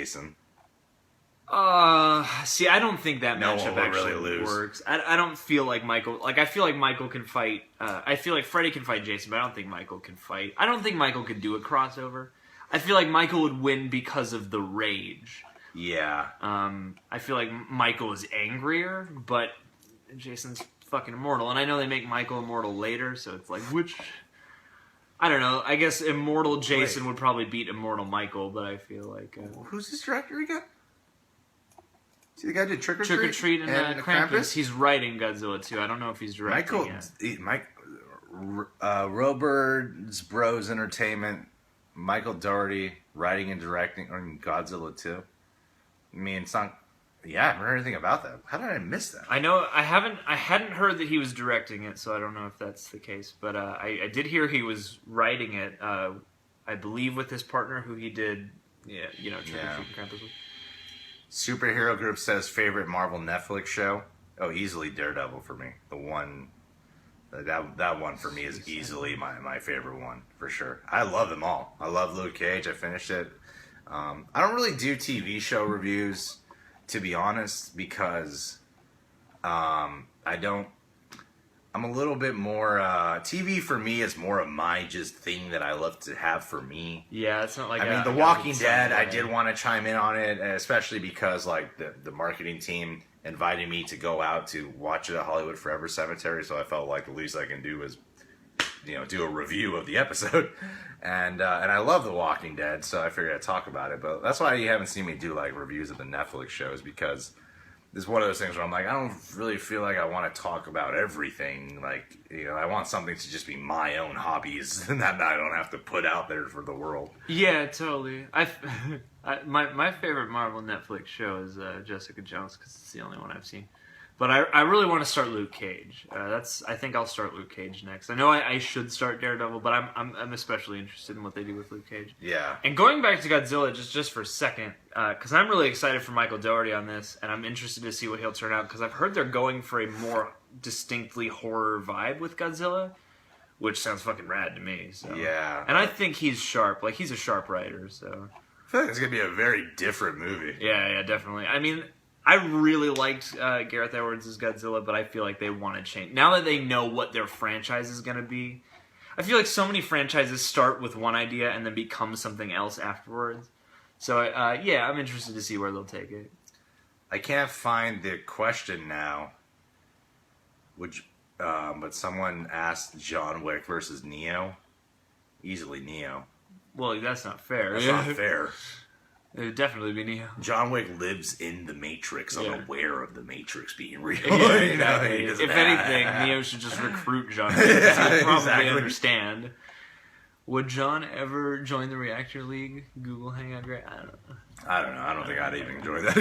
I don't think that matchup actually really works. I don't feel like Michael. Like, I feel like Michael can fight. I feel like Freddy can fight Jason, but I don't think Michael can fight. I don't think Michael could do a crossover. I feel like Michael would win because of the rage. Yeah. I feel like Michael is angrier, but Jason's fucking immortal. And I know they make Michael immortal later, so it's like, which... I don't know. I guess immortal Jason would probably beat immortal Michael, but I feel like... Who's this director again? See the guy did Trick or Treat? Trick or Treat and Krampus. He's writing Godzilla too. I don't know if he's directing Roberts Bros Entertainment, Michael Dougherty writing and directing on Godzilla 2. I mean, it's not... Yeah, I haven't heard anything about that. How did I miss that? I know I hadn't heard that he was directing it, so I don't know if that's the case. But I did hear he was writing it. I believe with his partner, who he did, Trick or Treat and Krampus with. Superhero Group says favorite Marvel Netflix show. Oh, easily Daredevil for me. The one that one for me is easily my favorite one for sure. I love them all. I love Luke Cage. I finished it. I don't really do TV show reviews, to be honest, because I'm a little bit more... TV for me is more of my just thing that I love to have for me. Yeah, it's not like... I mean, The Walking Dead, I did want to chime in on it, especially because like the marketing team invited me to go out to watch it at Hollywood Forever Cemetery, so I felt like the least I can do is do a review of the episode. And I love The Walking Dead, so I figured I'd talk about it. But that's why you haven't seen me do like reviews of the Netflix shows, because it's one of those things where I'm like, I don't really feel like I want to talk about everything. Like, I want something to just be my own hobbies and that I don't have to put out there for the world. Yeah, totally. My favorite Marvel Netflix show is Jessica Jones, because it's the only one I've seen. But I really want to start Luke Cage. I think I'll start Luke Cage next. I know I should start Daredevil, but I'm especially interested in what they do with Luke Cage. Yeah. And going back to Godzilla just for a second, because I'm really excited for Michael Dougherty on this, and I'm interested to see what he'll turn out, because I've heard they're going for a more distinctly horror vibe with Godzilla, which sounds fucking rad to me. So. Yeah. And I think he's sharp. Like, he's a sharp writer, so... I feel like it's going to be a very different movie. Yeah, definitely. I mean... I really liked Gareth Edwards' Godzilla, but I feel like they want to change. Now that they know what their franchise is going to be, I feel like so many franchises start with one idea and then become something else afterwards. So, I'm interested to see where they'll take it. I can't find the question now, but someone asked John Wick versus Neo. Easily Neo. Well, that's not fair. That's not fair. It would definitely be Neo. John Wick lives in the Matrix, Yeah. unaware of the Matrix being real. Yeah, You know, exactly. he doesn't If have- anything, Neo should just recruit John. He'd probably Exactly. understand. Would John ever join the Reactor League? Google Hangout Great? I don't know. I don't know. I don't think I'd even enjoy that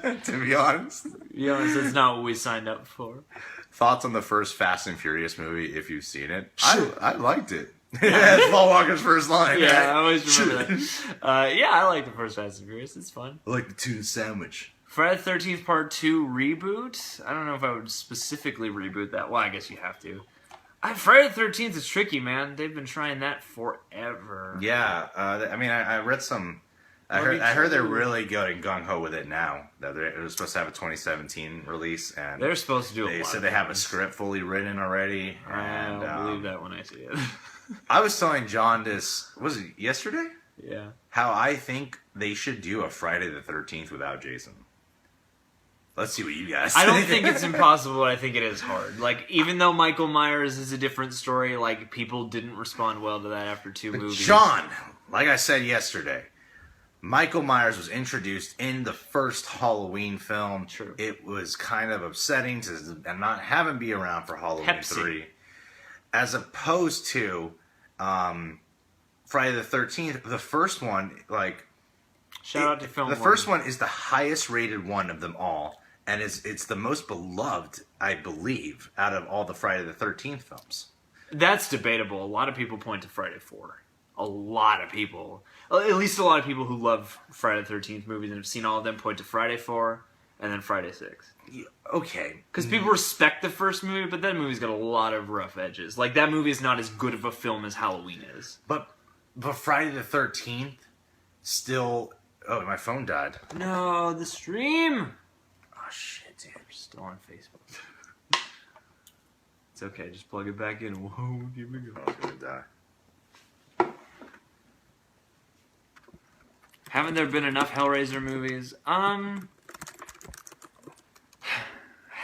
again, to be honest. To be honest, it's not what we signed up for. Thoughts on the first Fast and Furious movie, if you've seen it? I liked it. That's Paul Walker's first line. Yeah, right? I always remember that. Yeah, I like the first Fast and Furious. It's fun. I like the tuna sandwich. Friday the 13th Part 2 reboot? I don't know if I would specifically reboot that. Well, I guess you have to. Friday the 13th is tricky, man. They've been trying that forever. Yeah, I mean, I read some. I heard they're really going gung ho with it now. That it was supposed to have a 2017 release, and They're supposed to do a they lot said of they have a things. script fully written already. I And don't believe that when I see it. I was telling John this, was it yesterday? Yeah. How I think they should do a Friday the 13th without Jason. Let's see what you guys I don't think it's impossible, but I think it is hard. Like, even though Michael Myers is a different story, like, people didn't respond well to that after 2 movies. John, like I said yesterday, Michael Myers was introduced in the first Halloween film. True. It was kind of upsetting to not have him be around for Halloween Pepsi. 3. As opposed to Friday the 13th, the first one, like... Shout out to Film The One. first one is the highest rated one of them all. And it's the most beloved, I believe, out of all the Friday the 13th films. That's debatable. A lot of people point to Friday 4. A lot of people. At least a lot of people who love Friday the 13th movies and have seen all of them point to Friday 4 and then Friday 6. Yeah, okay. Because people respect the first movie, but that movie's got a lot of rough edges. Like, that movie is not as good of a film as Halloween is. But Friday the 13th still... Oh, my phone died. No, the stream! Oh, shit, dude. We're still on Facebook. It's okay, just plug it back in. Whoa, here we go. Oh, it's gonna die. Haven't there been enough Hellraiser movies?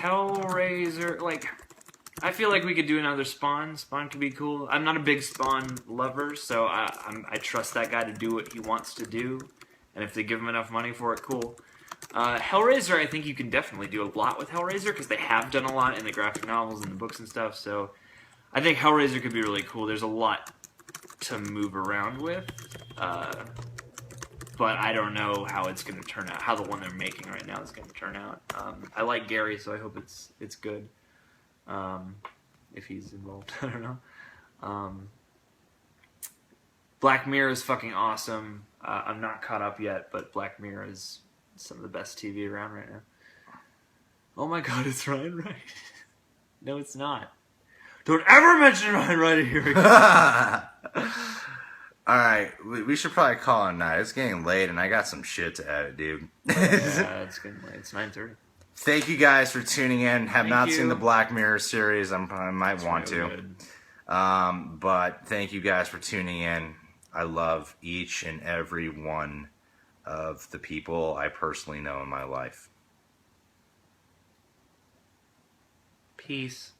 Hellraiser, like, I feel like we could do another Spawn. Spawn could be cool. I'm not a big Spawn lover, so I trust that guy to do what he wants to do. And if they give him enough money for it, cool. Hellraiser, I think you can definitely do a lot with Hellraiser, because they have done a lot in the graphic novels and the books and stuff, so I think Hellraiser could be really cool. There's a lot to move around with. But I don't know how it's going to turn out. How the one they're making right now is going to turn out. I like Gary, so I hope it's good. If he's involved, I don't know. Black Mirror is fucking awesome. I'm not caught up yet, but Black Mirror is some of the best TV around right now. Oh my god, it's Ryan Wright. No, it's not. Don't ever mention Ryan Wright here again. Alright, we should probably call it a night. It's getting late and I got some shit to edit, dude. Yeah, it's getting late. It's 9:30. Thank you guys for tuning in. Have Thank not you. seen the Black Mirror series. I might want Real to. good. But thank you guys for tuning in. I love each and every one of the people I personally know in my life. Peace.